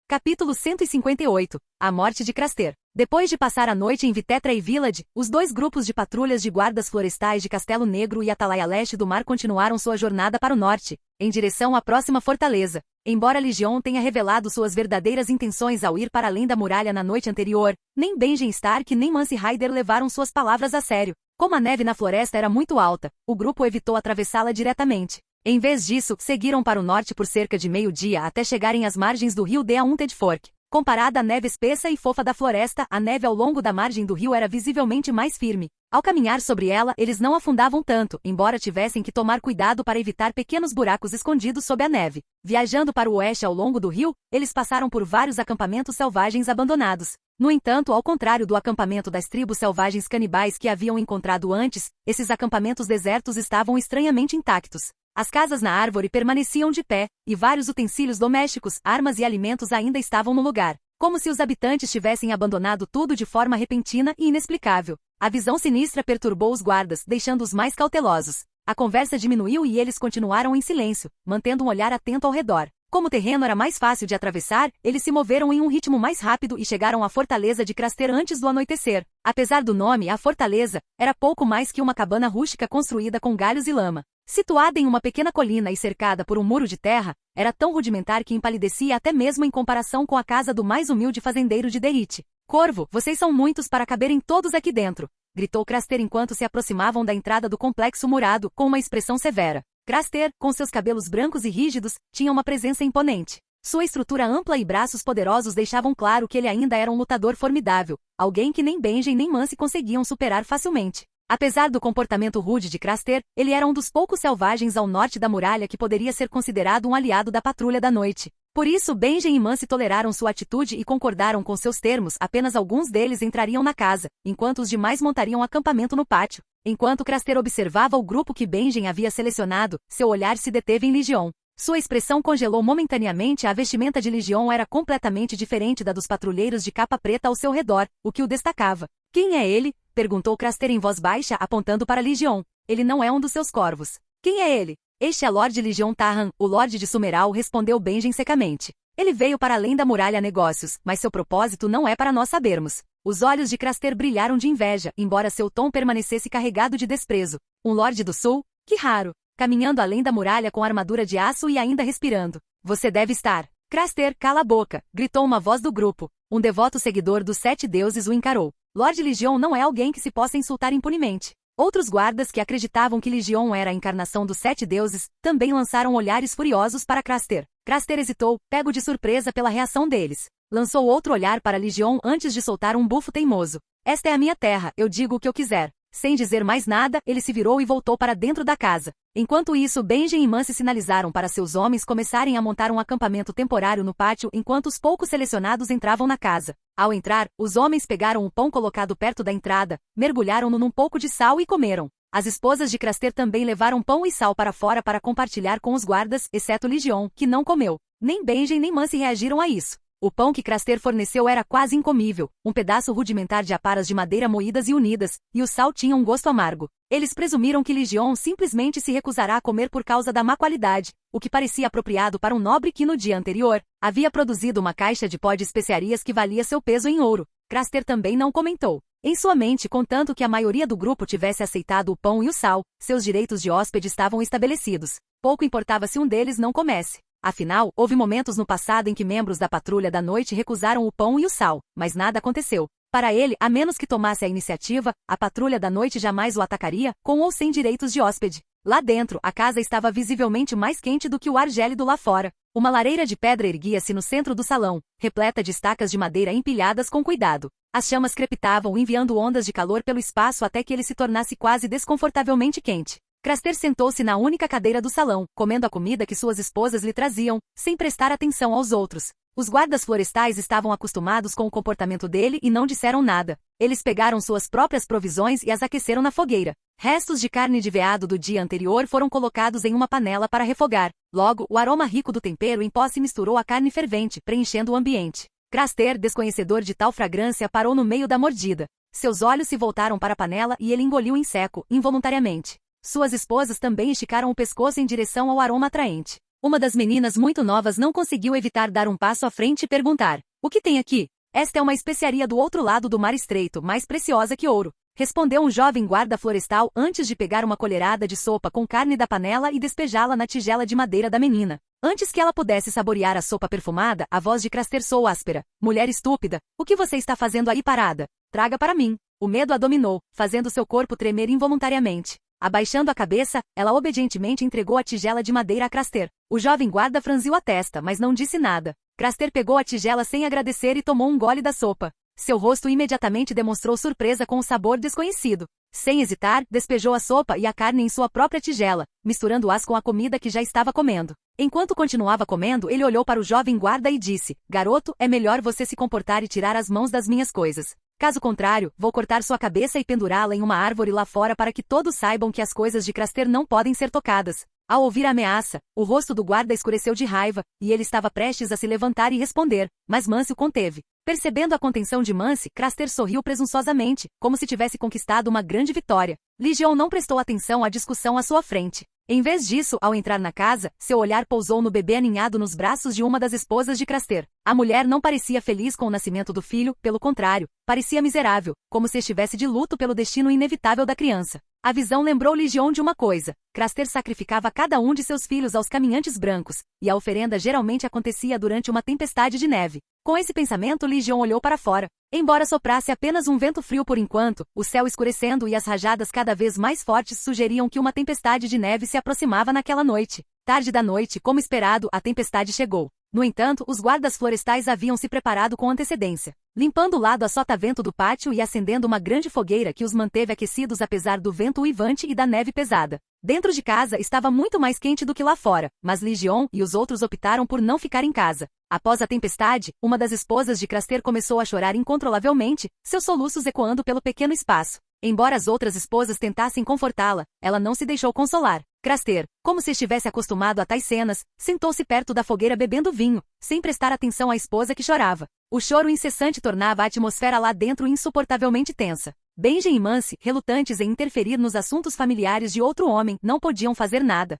Capítulo 158. A morte de Craster. Depois de passar a noite em Vitetra e Village, os dois grupos de patrulhas de guardas florestais de Castelo Negro e Atalaia Leste do Mar continuaram sua jornada para o norte, em direção à próxima fortaleza. Embora Legion tenha revelado suas verdadeiras intenções ao ir para além da muralha na noite anterior, nem Benjen Stark nem Mance Ryder levaram suas palavras a sério. Como a neve na floresta era muito alta, o grupo evitou atravessá-la diretamente. Em vez disso, seguiram para o norte por cerca de meio-dia até chegarem às margens do rio The Haunted Fork. Comparada à neve espessa e fofa da floresta, a neve ao longo da margem do rio era visivelmente mais firme. Ao caminhar sobre ela, eles não afundavam tanto, embora tivessem que tomar cuidado para evitar pequenos buracos escondidos sob a neve. Viajando para o oeste ao longo do rio, eles passaram por vários acampamentos selvagens abandonados. No entanto, ao contrário do acampamento das tribos selvagens canibais que haviam encontrado antes, esses acampamentos desertos estavam estranhamente intactos. As casas na árvore permaneciam de pé, e vários utensílios domésticos, armas e alimentos ainda estavam no lugar, como se os habitantes tivessem abandonado tudo de forma repentina e inexplicável. A visão sinistra perturbou os guardas, deixando-os mais cautelosos. A conversa diminuiu e eles continuaram em silêncio, mantendo um olhar atento ao redor. Como o terreno era mais fácil de atravessar, eles se moveram em um ritmo mais rápido e chegaram à fortaleza de Craster antes do anoitecer. Apesar do nome, a fortaleza era pouco mais que uma cabana rústica construída com galhos e lama. Situada em uma pequena colina e cercada por um muro de terra, era tão rudimentar que empalidecia até mesmo em comparação com a casa do mais humilde fazendeiro de Derrit. Corvo, vocês são muitos para caberem todos aqui dentro, gritou Craster enquanto se aproximavam da entrada do complexo murado, com uma expressão severa. Craster, com seus cabelos brancos e rígidos, tinha uma presença imponente. Sua estrutura ampla e braços poderosos deixavam claro que ele ainda era um lutador formidável, alguém que nem Benjen nem Mance conseguiam superar facilmente. Apesar do comportamento rude de Craster, ele era um dos poucos selvagens ao norte da muralha que poderia ser considerado um aliado da patrulha da noite. Por isso Benjen e Mance toleraram sua atitude e concordaram com seus termos, apenas alguns deles entrariam na casa, enquanto os demais montariam acampamento no pátio. Enquanto Craster observava o grupo que Benjen havia selecionado, seu olhar se deteve em Legion. Sua expressão congelou momentaneamente. A vestimenta de Legion era completamente diferente da dos patrulheiros de capa preta ao seu redor, o que o destacava. Quem é ele? Perguntou Craster em voz baixa, apontando para Legion. Ele não é um dos seus corvos. Quem é ele? Este é Lord Legion Tahan, o Lorde de Sumeral, respondeu Benjen secamente. Ele veio para além da muralha a negócios, mas seu propósito não é para nós sabermos. Os olhos de Craster brilharam de inveja, embora seu tom permanecesse carregado de desprezo. Um Lorde do Sul? Que raro! Caminhando além da muralha com armadura de aço e ainda respirando. Você deve estar. Craster, cala a boca! Gritou uma voz do grupo. Um devoto seguidor dos 7 deuses o encarou. Lord Legion não é alguém que se possa insultar impunemente. Outros guardas que acreditavam que Legion era a encarnação dos 7 deuses, também lançaram olhares furiosos para Craster. Craster hesitou, pego de surpresa pela reação deles. Lançou outro olhar para Legion antes de soltar um bufo teimoso. Esta é a minha terra, eu digo o que eu quiser. Sem dizer mais nada, ele se virou e voltou para dentro da casa. Enquanto isso, Benjen e Mance sinalizaram para seus homens começarem a montar um acampamento temporário no pátio enquanto os poucos selecionados entravam na casa. Ao entrar, os homens pegaram o pão colocado perto da entrada, mergulharam-no num pouco de sal e comeram. As esposas de Craster também levaram pão e sal para fora para compartilhar com os guardas, exceto Legion, que não comeu. Nem Benjen nem Mance reagiram a isso. O pão que Craster forneceu era quase incomível, um pedaço rudimentar de aparas de madeira moídas e unidas, e o sal tinha um gosto amargo. Eles presumiram que Legion simplesmente se recusará a comer por causa da má qualidade, o que parecia apropriado para um nobre que no dia anterior havia produzido uma caixa de pó de especiarias que valia seu peso em ouro. Craster também não comentou. Em sua mente, contanto que a maioria do grupo tivesse aceitado o pão e o sal, seus direitos de hóspede estavam estabelecidos. Pouco importava se um deles não comesse. Afinal, houve momentos no passado em que membros da Patrulha da Noite recusaram o pão e o sal, mas nada aconteceu. Para ele, a menos que tomasse a iniciativa, a Patrulha da Noite jamais o atacaria, com ou sem direitos de hóspede. Lá dentro, a casa estava visivelmente mais quente do que o ar gélido lá fora. Uma lareira de pedra erguia-se no centro do salão, repleta de estacas de madeira empilhadas com cuidado. As chamas crepitavam, enviando ondas de calor pelo espaço até que ele se tornasse quase desconfortavelmente quente. Craster sentou-se na única cadeira do salão, comendo a comida que suas esposas lhe traziam, sem prestar atenção aos outros. Os guardas florestais estavam acostumados com o comportamento dele e não disseram nada. Eles pegaram suas próprias provisões e as aqueceram na fogueira. Restos de carne de veado do dia anterior foram colocados em uma panela para refogar. Logo, o aroma rico do tempero em pó se misturou à carne fervente, preenchendo o ambiente. Craster, desconhecedor de tal fragrância, parou no meio da mordida. Seus olhos se voltaram para a panela e ele engoliu em seco, involuntariamente. Suas esposas também esticaram o pescoço em direção ao aroma atraente. Uma das meninas muito novas não conseguiu evitar dar um passo à frente e perguntar: "O que tem aqui?" "Esta é uma especiaria do outro lado do mar estreito, mais preciosa que ouro", respondeu um jovem guarda florestal antes de pegar uma colherada de sopa com carne da panela e despejá-la na tigela de madeira da menina. Antes que ela pudesse saborear a sopa perfumada, a voz de Craster soou áspera: "Mulher estúpida, o que você está fazendo aí parada? Traga para mim." O medo a dominou, fazendo seu corpo tremer involuntariamente. Abaixando a cabeça, ela obedientemente entregou a tigela de madeira a Craster. O jovem guarda franziu a testa, mas não disse nada. Craster pegou a tigela sem agradecer e tomou um gole da sopa. Seu rosto imediatamente demonstrou surpresa com o sabor desconhecido. Sem hesitar, despejou a sopa e a carne em sua própria tigela, misturando-as com a comida que já estava comendo. Enquanto continuava comendo, ele olhou para o jovem guarda e disse: "Garoto, é melhor você se comportar e tirar as mãos das minhas coisas. Caso contrário, vou cortar sua cabeça e pendurá-la em uma árvore lá fora para que todos saibam que as coisas de Craster não podem ser tocadas." Ao ouvir a ameaça, o rosto do guarda escureceu de raiva, e ele estava prestes a se levantar e responder, mas Mance o conteve. Percebendo a contenção de Mance, Craster sorriu presunçosamente, como se tivesse conquistado uma grande vitória. Legion não prestou atenção à discussão à sua frente. Em vez disso, ao entrar na casa, seu olhar pousou no bebê aninhado nos braços de uma das esposas de Craster. A mulher não parecia feliz com o nascimento do filho, pelo contrário, parecia miserável, como se estivesse de luto pelo destino inevitável da criança. A visão lembrou Legion de uma coisa: Craster sacrificava cada um de seus filhos aos caminhantes brancos, e a oferenda geralmente acontecia durante uma tempestade de neve. Com esse pensamento, Legion olhou para fora. Embora soprasse apenas um vento frio por enquanto, o céu escurecendo e as rajadas cada vez mais fortes sugeriam que uma tempestade de neve se aproximava naquela noite. Tarde da noite, como esperado, a tempestade chegou. No entanto, os guardas florestais haviam se preparado com antecedência, limpando o lado a sotavento do pátio e acendendo uma grande fogueira que os manteve aquecidos apesar do vento uivante e da neve pesada. Dentro de casa estava muito mais quente do que lá fora, mas Legion e os outros optaram por não ficar em casa. Após a tempestade, uma das esposas de Craster começou a chorar incontrolavelmente, seus soluços ecoando pelo pequeno espaço. Embora as outras esposas tentassem confortá-la, ela não se deixou consolar. Craster, como se estivesse acostumado a tais cenas, sentou-se perto da fogueira bebendo vinho, sem prestar atenção à esposa que chorava. O choro incessante tornava a atmosfera lá dentro insuportavelmente tensa. Benjen e Mance, relutantes em interferir nos assuntos familiares de outro homem, não podiam fazer nada.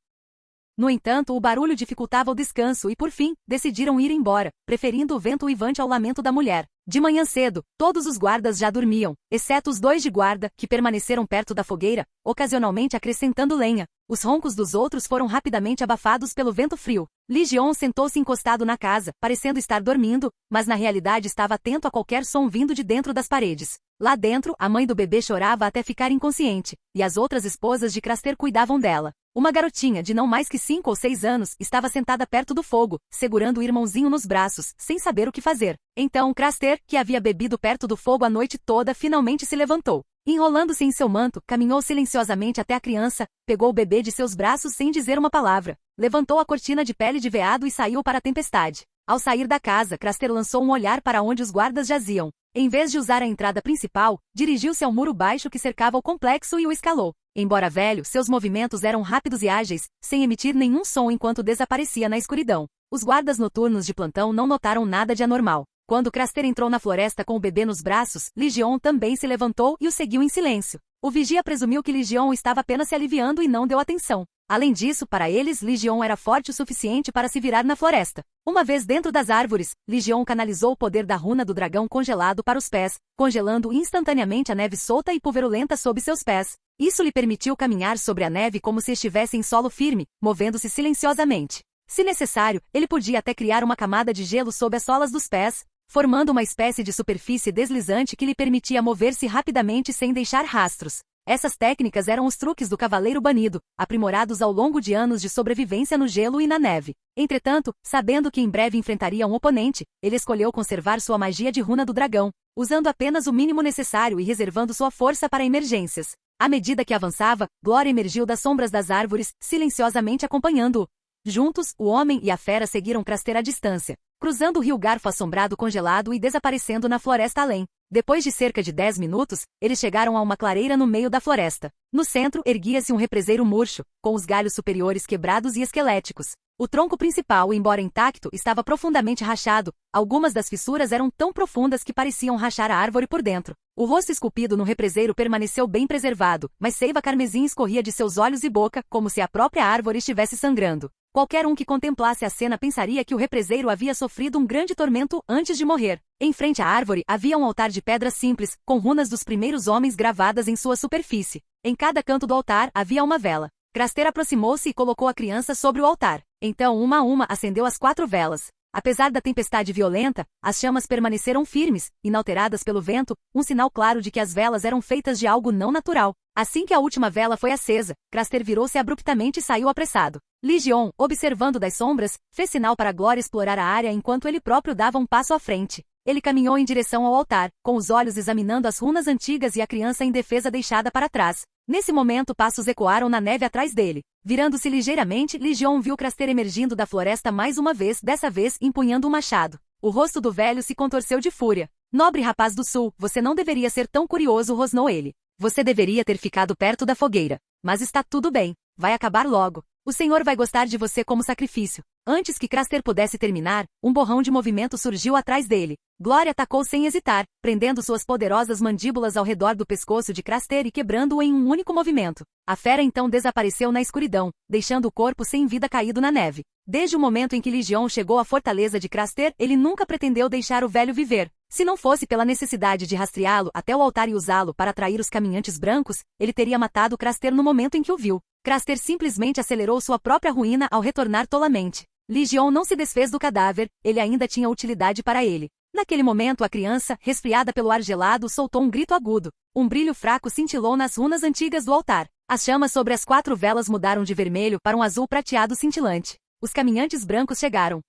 No entanto, o barulho dificultava o descanso e, por fim, decidiram ir embora, preferindo o vento uivante ao lamento da mulher. De manhã cedo, todos os guardas já dormiam, exceto os 2 de guarda, que permaneceram perto da fogueira, ocasionalmente acrescentando lenha. Os roncos dos outros foram rapidamente abafados pelo vento frio. Legion sentou-se encostado na casa, parecendo estar dormindo, mas na realidade estava atento a qualquer som vindo de dentro das paredes. Lá dentro, a mãe do bebê chorava até ficar inconsciente, e as outras esposas de Craster cuidavam dela. Uma garotinha de não mais que 5 ou 6 anos estava sentada perto do fogo, segurando o irmãozinho nos braços, sem saber o que fazer. Então Craster, que havia bebido perto do fogo a noite toda, finalmente se levantou. Enrolando-se em seu manto, caminhou silenciosamente até a criança, pegou o bebê de seus braços sem dizer uma palavra, levantou a cortina de pele de veado e saiu para a tempestade. Ao sair da casa, Craster lançou um olhar para onde os guardas jaziam. Em vez de usar a entrada principal, dirigiu-se ao muro baixo que cercava o complexo e o escalou. Embora velho, seus movimentos eram rápidos e ágeis, sem emitir nenhum som enquanto desaparecia na escuridão. Os guardas noturnos de plantão não notaram nada de anormal. Quando Craster entrou na floresta com o bebê nos braços, Legion também se levantou e o seguiu em silêncio. O vigia presumiu que Legion estava apenas se aliviando e não deu atenção. Além disso, para eles, Legion era forte o suficiente para se virar na floresta. Uma vez dentro das árvores, Legion canalizou o poder da runa do dragão congelado para os pés, congelando instantaneamente a neve solta e pulverulenta sob seus pés. Isso lhe permitiu caminhar sobre a neve como se estivesse em solo firme, movendo-se silenciosamente. Se necessário, ele podia até criar uma camada de gelo sob as solas dos pés, formando uma espécie de superfície deslizante que lhe permitia mover-se rapidamente sem deixar rastros. Essas técnicas eram os truques do Cavaleiro Banido, aprimorados ao longo de anos de sobrevivência no gelo e na neve. Entretanto, sabendo que em breve enfrentaria um oponente, ele escolheu conservar sua magia de runa do dragão, usando apenas o mínimo necessário e reservando sua força para emergências. À medida que avançava, Glória emergiu das sombras das árvores, silenciosamente acompanhando-o. Juntos, o homem e a fera seguiram Craster à distância, cruzando o rio Garfo assombrado congelado e desaparecendo na floresta além. Depois de cerca de 10 minutos, eles chegaram a uma clareira no meio da floresta. No centro, erguia-se um represeiro murcho, com os galhos superiores quebrados e esqueléticos. O tronco principal, embora intacto, estava profundamente rachado. Algumas das fissuras eram tão profundas que pareciam rachar a árvore por dentro. O rosto esculpido no represeiro permaneceu bem preservado, mas seiva carmesim escorria de seus olhos e boca, como se a própria árvore estivesse sangrando. Qualquer um que contemplasse a cena pensaria que o represeiro havia sofrido um grande tormento antes de morrer. Em frente à árvore havia um altar de pedra simples, com runas dos primeiros homens gravadas em sua superfície. Em cada canto do altar havia uma vela. Craster aproximou-se e colocou a criança sobre o altar. Então, uma a uma, acendeu as 4 velas. Apesar da tempestade violenta, as chamas permaneceram firmes, inalteradas pelo vento, um sinal claro de que as velas eram feitas de algo não natural. Assim que a última vela foi acesa, Craster virou-se abruptamente e saiu apressado. Legion, observando das sombras, fez sinal para Glória explorar a área enquanto ele próprio dava um passo à frente. Ele caminhou em direção ao altar, com os olhos examinando as runas antigas e a criança indefesa deixada para trás. Nesse momento, passos ecoaram na neve atrás dele. Virando-se ligeiramente, Legion viu Craster emergindo da floresta mais uma vez, dessa vez empunhando um machado. O rosto do velho se contorceu de fúria. "Nobre rapaz do sul, você não deveria ser tão curioso", rosnou ele. "Você deveria ter ficado perto da fogueira. Mas está tudo bem. Vai acabar logo. O Senhor vai gostar de você como sacrifício." Antes que Craster pudesse terminar, um borrão de movimento surgiu atrás dele. Glória atacou sem hesitar, prendendo suas poderosas mandíbulas ao redor do pescoço de Craster e quebrando-o em um único movimento. A fera então desapareceu na escuridão, deixando o corpo sem vida caído na neve. Desde o momento em que Legion chegou à fortaleza de Craster, ele nunca pretendeu deixar o velho viver. Se não fosse pela necessidade de rastreá-lo até o altar e usá-lo para atrair os caminhantes brancos, ele teria matado Craster no momento em que o viu. Craster simplesmente acelerou sua própria ruína ao retornar tolamente. Legion não se desfez do cadáver, ele ainda tinha utilidade para ele. Naquele momento a criança, resfriada pelo ar gelado, soltou um grito agudo. Um brilho fraco cintilou nas runas antigas do altar. As chamas sobre as 4 velas mudaram de vermelho para um azul prateado cintilante. Os caminhantes brancos chegaram.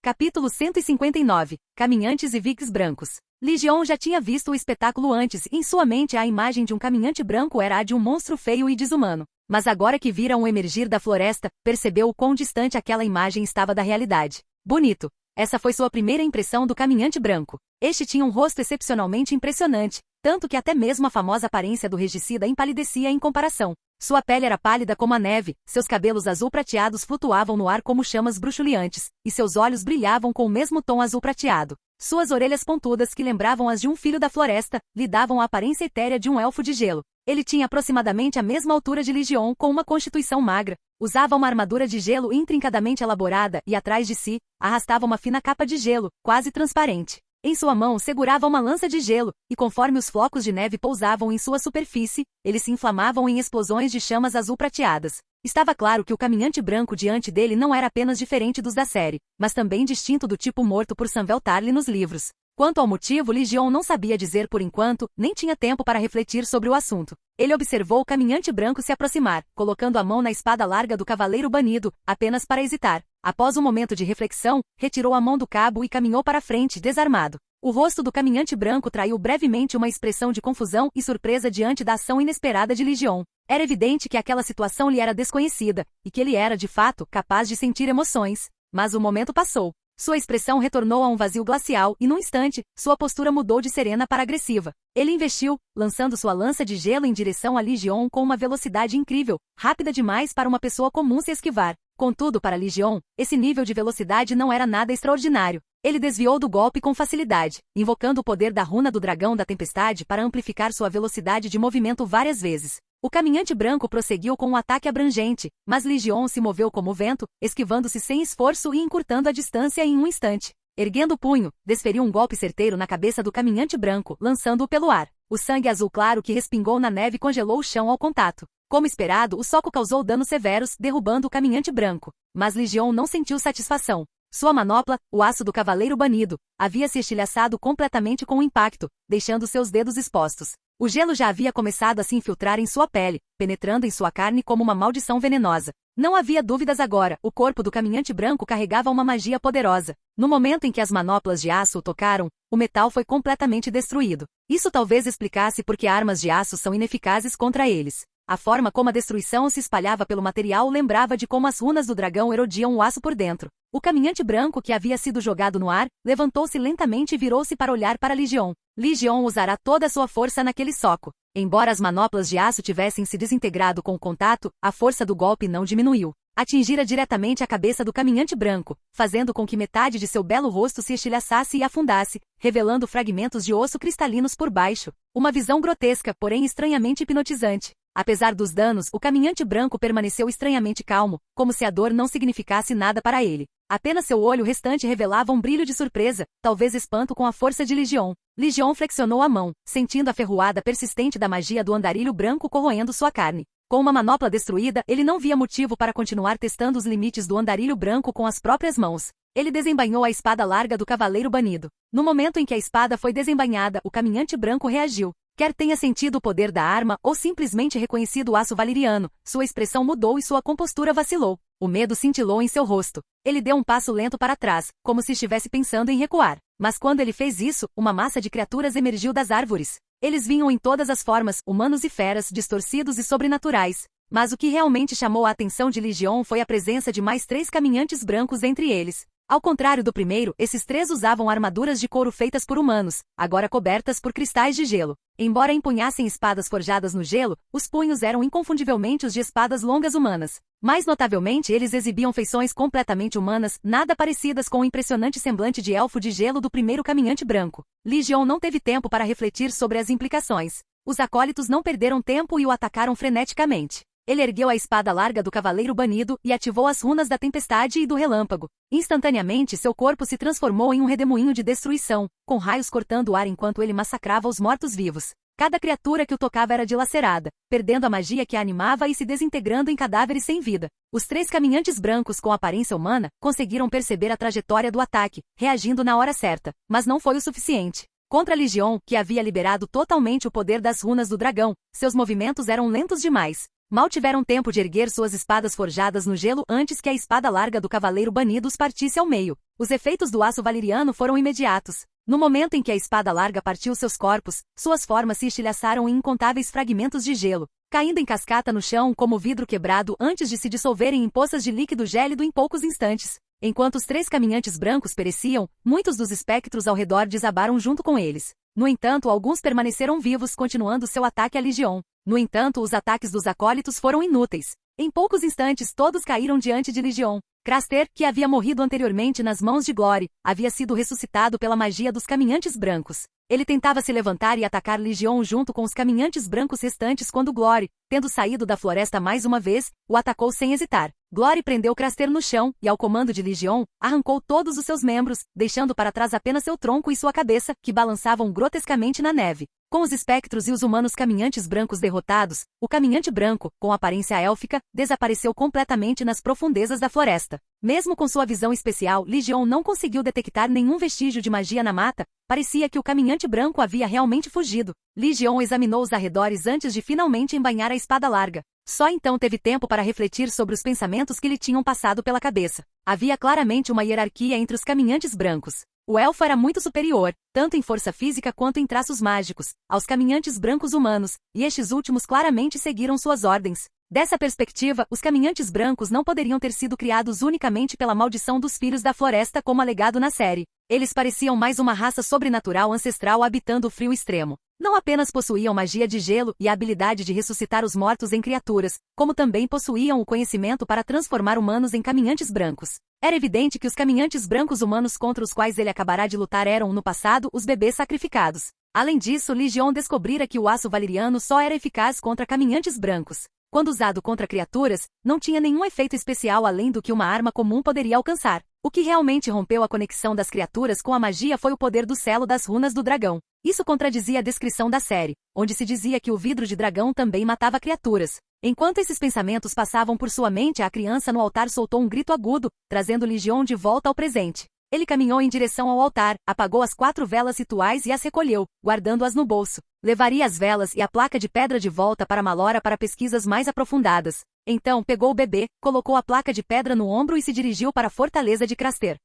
Capítulo 159. Caminhantes e Vikings brancos. Legion já tinha visto o espetáculo antes, e em sua mente a imagem de um caminhante branco era a de um monstro feio e desumano. Mas agora que viram-o emergir da floresta, percebeu o quão distante aquela imagem estava da realidade. Bonito. Essa foi sua primeira impressão do caminhante branco. Este tinha um rosto excepcionalmente impressionante, tanto que até mesmo a famosa aparência do regicida empalidecia em comparação. Sua pele era pálida como a neve, seus cabelos azul prateados flutuavam no ar como chamas bruxuleantes, e seus olhos brilhavam com o mesmo tom azul prateado. Suas orelhas pontudas, que lembravam as de um filho da floresta, lhe davam a aparência etérea de um elfo de gelo. Ele tinha aproximadamente a mesma altura de Legion, com uma constituição magra, usava uma armadura de gelo intrincadamente elaborada e atrás de si, arrastava uma fina capa de gelo, quase transparente. Em sua mão segurava uma lança de gelo, e conforme os flocos de neve pousavam em sua superfície, eles se inflamavam em explosões de chamas azul prateadas. Estava claro que o caminhante branco diante dele não era apenas diferente dos da série, mas também distinto do tipo morto por Samwell Tarly nos livros. Quanto ao motivo, Legion não sabia dizer por enquanto, nem tinha tempo para refletir sobre o assunto. Ele observou o caminhante branco se aproximar, colocando a mão na espada larga do Cavaleiro Banido, apenas para hesitar. Após um momento de reflexão, retirou a mão do cabo e caminhou para frente, desarmado. O rosto do caminhante branco traiu brevemente uma expressão de confusão e surpresa diante da ação inesperada de Legion. Era evidente que aquela situação lhe era desconhecida, e que ele era, de fato, capaz de sentir emoções. Mas o momento passou. Sua expressão retornou a um vazio glacial e, num instante, sua postura mudou de serena para agressiva. Ele investiu, lançando sua lança de gelo em direção a Legion com uma velocidade incrível, rápida demais para uma pessoa comum se esquivar. Contudo, para Legion, esse nível de velocidade não era nada extraordinário. Ele desviou do golpe com facilidade, invocando o poder da runa do dragão da tempestade para amplificar sua velocidade de movimento várias vezes. O caminhante branco prosseguiu com um ataque abrangente, mas Legion se moveu como o vento, esquivando-se sem esforço e encurtando a distância em um instante. Erguendo o punho, desferiu um golpe certeiro na cabeça do caminhante branco, lançando-o pelo ar. O sangue azul claro que respingou na neve congelou o chão ao contato. Como esperado, o soco causou danos severos, derrubando o caminhante branco. Mas Legion não sentiu satisfação. Sua manopla, o aço do cavaleiro banido, havia se estilhaçado completamente com o impacto, deixando seus dedos expostos. O gelo já havia começado a se infiltrar em sua pele, penetrando em sua carne como uma maldição venenosa. Não havia dúvidas agora, o corpo do caminhante branco carregava uma magia poderosa. No momento em que as manoplas de aço o tocaram, o metal foi completamente destruído. Isso talvez explicasse por que armas de aço são ineficazes contra eles. A forma como a destruição se espalhava pelo material lembrava de como as runas do dragão erodiam o aço por dentro. O caminhante branco que havia sido jogado no ar, levantou-se lentamente e virou-se para olhar para Legion. Legion usará toda a sua força naquele soco. Embora as manoplas de aço tivessem se desintegrado com o contato, a força do golpe não diminuiu. Atingira diretamente a cabeça do caminhante branco, fazendo com que metade de seu belo rosto se estilhaçasse e afundasse, revelando fragmentos de osso cristalinos por baixo. Uma visão grotesca, porém estranhamente hipnotizante. Apesar dos danos, o caminhante branco permaneceu estranhamente calmo, como se a dor não significasse nada para ele. Apenas seu olho restante revelava um brilho de surpresa, talvez espanto com a força de Legion. Legion flexionou a mão, sentindo a ferroada persistente da magia do andarilho branco corroendo sua carne. Com uma manopla destruída, ele não via motivo para continuar testando os limites do andarilho branco com as próprias mãos. Ele desembainhou a espada larga do cavaleiro banido. No momento em que a espada foi desembainhada, o caminhante branco reagiu. Quer tenha sentido o poder da arma ou simplesmente reconhecido o aço valeriano, sua expressão mudou e sua compostura vacilou. O medo cintilou em seu rosto. Ele deu um passo lento para trás, como se estivesse pensando em recuar. Mas quando ele fez isso, uma massa de criaturas emergiu das árvores. Eles vinham em todas as formas, humanos e feras, distorcidos e sobrenaturais. Mas o que realmente chamou a atenção de Legion foi a presença de mais 3 caminhantes brancos entre eles. Ao contrário do primeiro, esses 3 usavam armaduras de couro feitas por humanos, agora cobertas por cristais de gelo. Embora empunhassem espadas forjadas no gelo, os punhos eram inconfundivelmente os de espadas longas humanas. Mais notavelmente, eles exibiam feições completamente humanas, nada parecidas com o impressionante semblante de elfo de gelo do primeiro caminhante branco. Legion não teve tempo para refletir sobre as implicações. Os acólitos não perderam tempo e o atacaram freneticamente. Ele ergueu a espada larga do cavaleiro banido e ativou as runas da tempestade e do relâmpago. Instantaneamente seu corpo se transformou em um redemoinho de destruição, com raios cortando o ar enquanto ele massacrava os mortos-vivos. Cada criatura que o tocava era dilacerada, perdendo a magia que a animava e se desintegrando em cadáveres sem vida. Os 3 caminhantes brancos com aparência humana conseguiram perceber a trajetória do ataque, reagindo na hora certa, mas não foi o suficiente. Contra Legion, que havia liberado totalmente o poder das runas do dragão, seus movimentos eram lentos demais. Mal tiveram tempo de erguer suas espadas forjadas no gelo antes que a espada larga do cavaleiro banido os partisse ao meio. Os efeitos do aço valeriano foram imediatos. No momento em que a espada larga partiu seus corpos, suas formas se estilhaçaram em incontáveis fragmentos de gelo, caindo em cascata no chão como vidro quebrado antes de se dissolverem em poças de líquido gélido em poucos instantes. Enquanto os 3 caminhantes brancos pereciam, muitos dos espectros ao redor desabaram junto com eles. No entanto, alguns permaneceram vivos, continuando seu ataque à Legion. No entanto, os ataques dos acólitos foram inúteis. Em poucos instantes, todos caíram diante de Legion. Craster, que havia morrido anteriormente nas mãos de Glory, havia sido ressuscitado pela magia dos caminhantes brancos. Ele tentava se levantar e atacar Legion junto com os caminhantes brancos restantes quando Glory, tendo saído da floresta mais uma vez, o atacou sem hesitar. Glory prendeu Craster no chão e, ao comando de Legion, arrancou todos os seus membros, deixando para trás apenas seu tronco e sua cabeça, que balançavam grotescamente na neve. Com os espectros e os humanos caminhantes brancos derrotados, o caminhante branco, com aparência élfica, desapareceu completamente nas profundezas da floresta. Mesmo com sua visão especial, Legion não conseguiu detectar nenhum vestígio de magia na mata. Parecia que o caminhante branco havia realmente fugido. Legion examinou os arredores antes de finalmente embainhar a espada larga. Só então teve tempo para refletir sobre os pensamentos que lhe tinham passado pela cabeça. Havia claramente uma hierarquia entre os caminhantes brancos. O elfo era muito superior, tanto em força física quanto em traços mágicos, aos caminhantes brancos humanos, e estes últimos claramente seguiram suas ordens. Dessa perspectiva, os caminhantes brancos não poderiam ter sido criados unicamente pela maldição dos filhos da floresta como alegado na série. Eles pareciam mais uma raça sobrenatural ancestral habitando o frio extremo. Não apenas possuíam magia de gelo e a habilidade de ressuscitar os mortos em criaturas, como também possuíam o conhecimento para transformar humanos em caminhantes brancos. Era evidente que os caminhantes brancos humanos contra os quais ele acabará de lutar eram, no passado, os bebês sacrificados. Além disso, Legion descobrira que o aço valeriano só era eficaz contra caminhantes brancos. Quando usado contra criaturas, não tinha nenhum efeito especial além do que uma arma comum poderia alcançar. O que realmente rompeu a conexão das criaturas com a magia foi o poder do selo das runas do dragão. Isso contradizia a descrição da série, onde se dizia que o vidro de dragão também matava criaturas. Enquanto esses pensamentos passavam por sua mente, a criança no altar soltou um grito agudo, trazendo Legion de volta ao presente. Ele caminhou em direção ao altar, apagou as 4 velas rituais e as recolheu, guardando-as no bolso. Levaria as velas e a placa de pedra de volta para Malora para pesquisas mais aprofundadas. Então pegou o bebê, colocou a placa de pedra no ombro e se dirigiu para a fortaleza de Craster.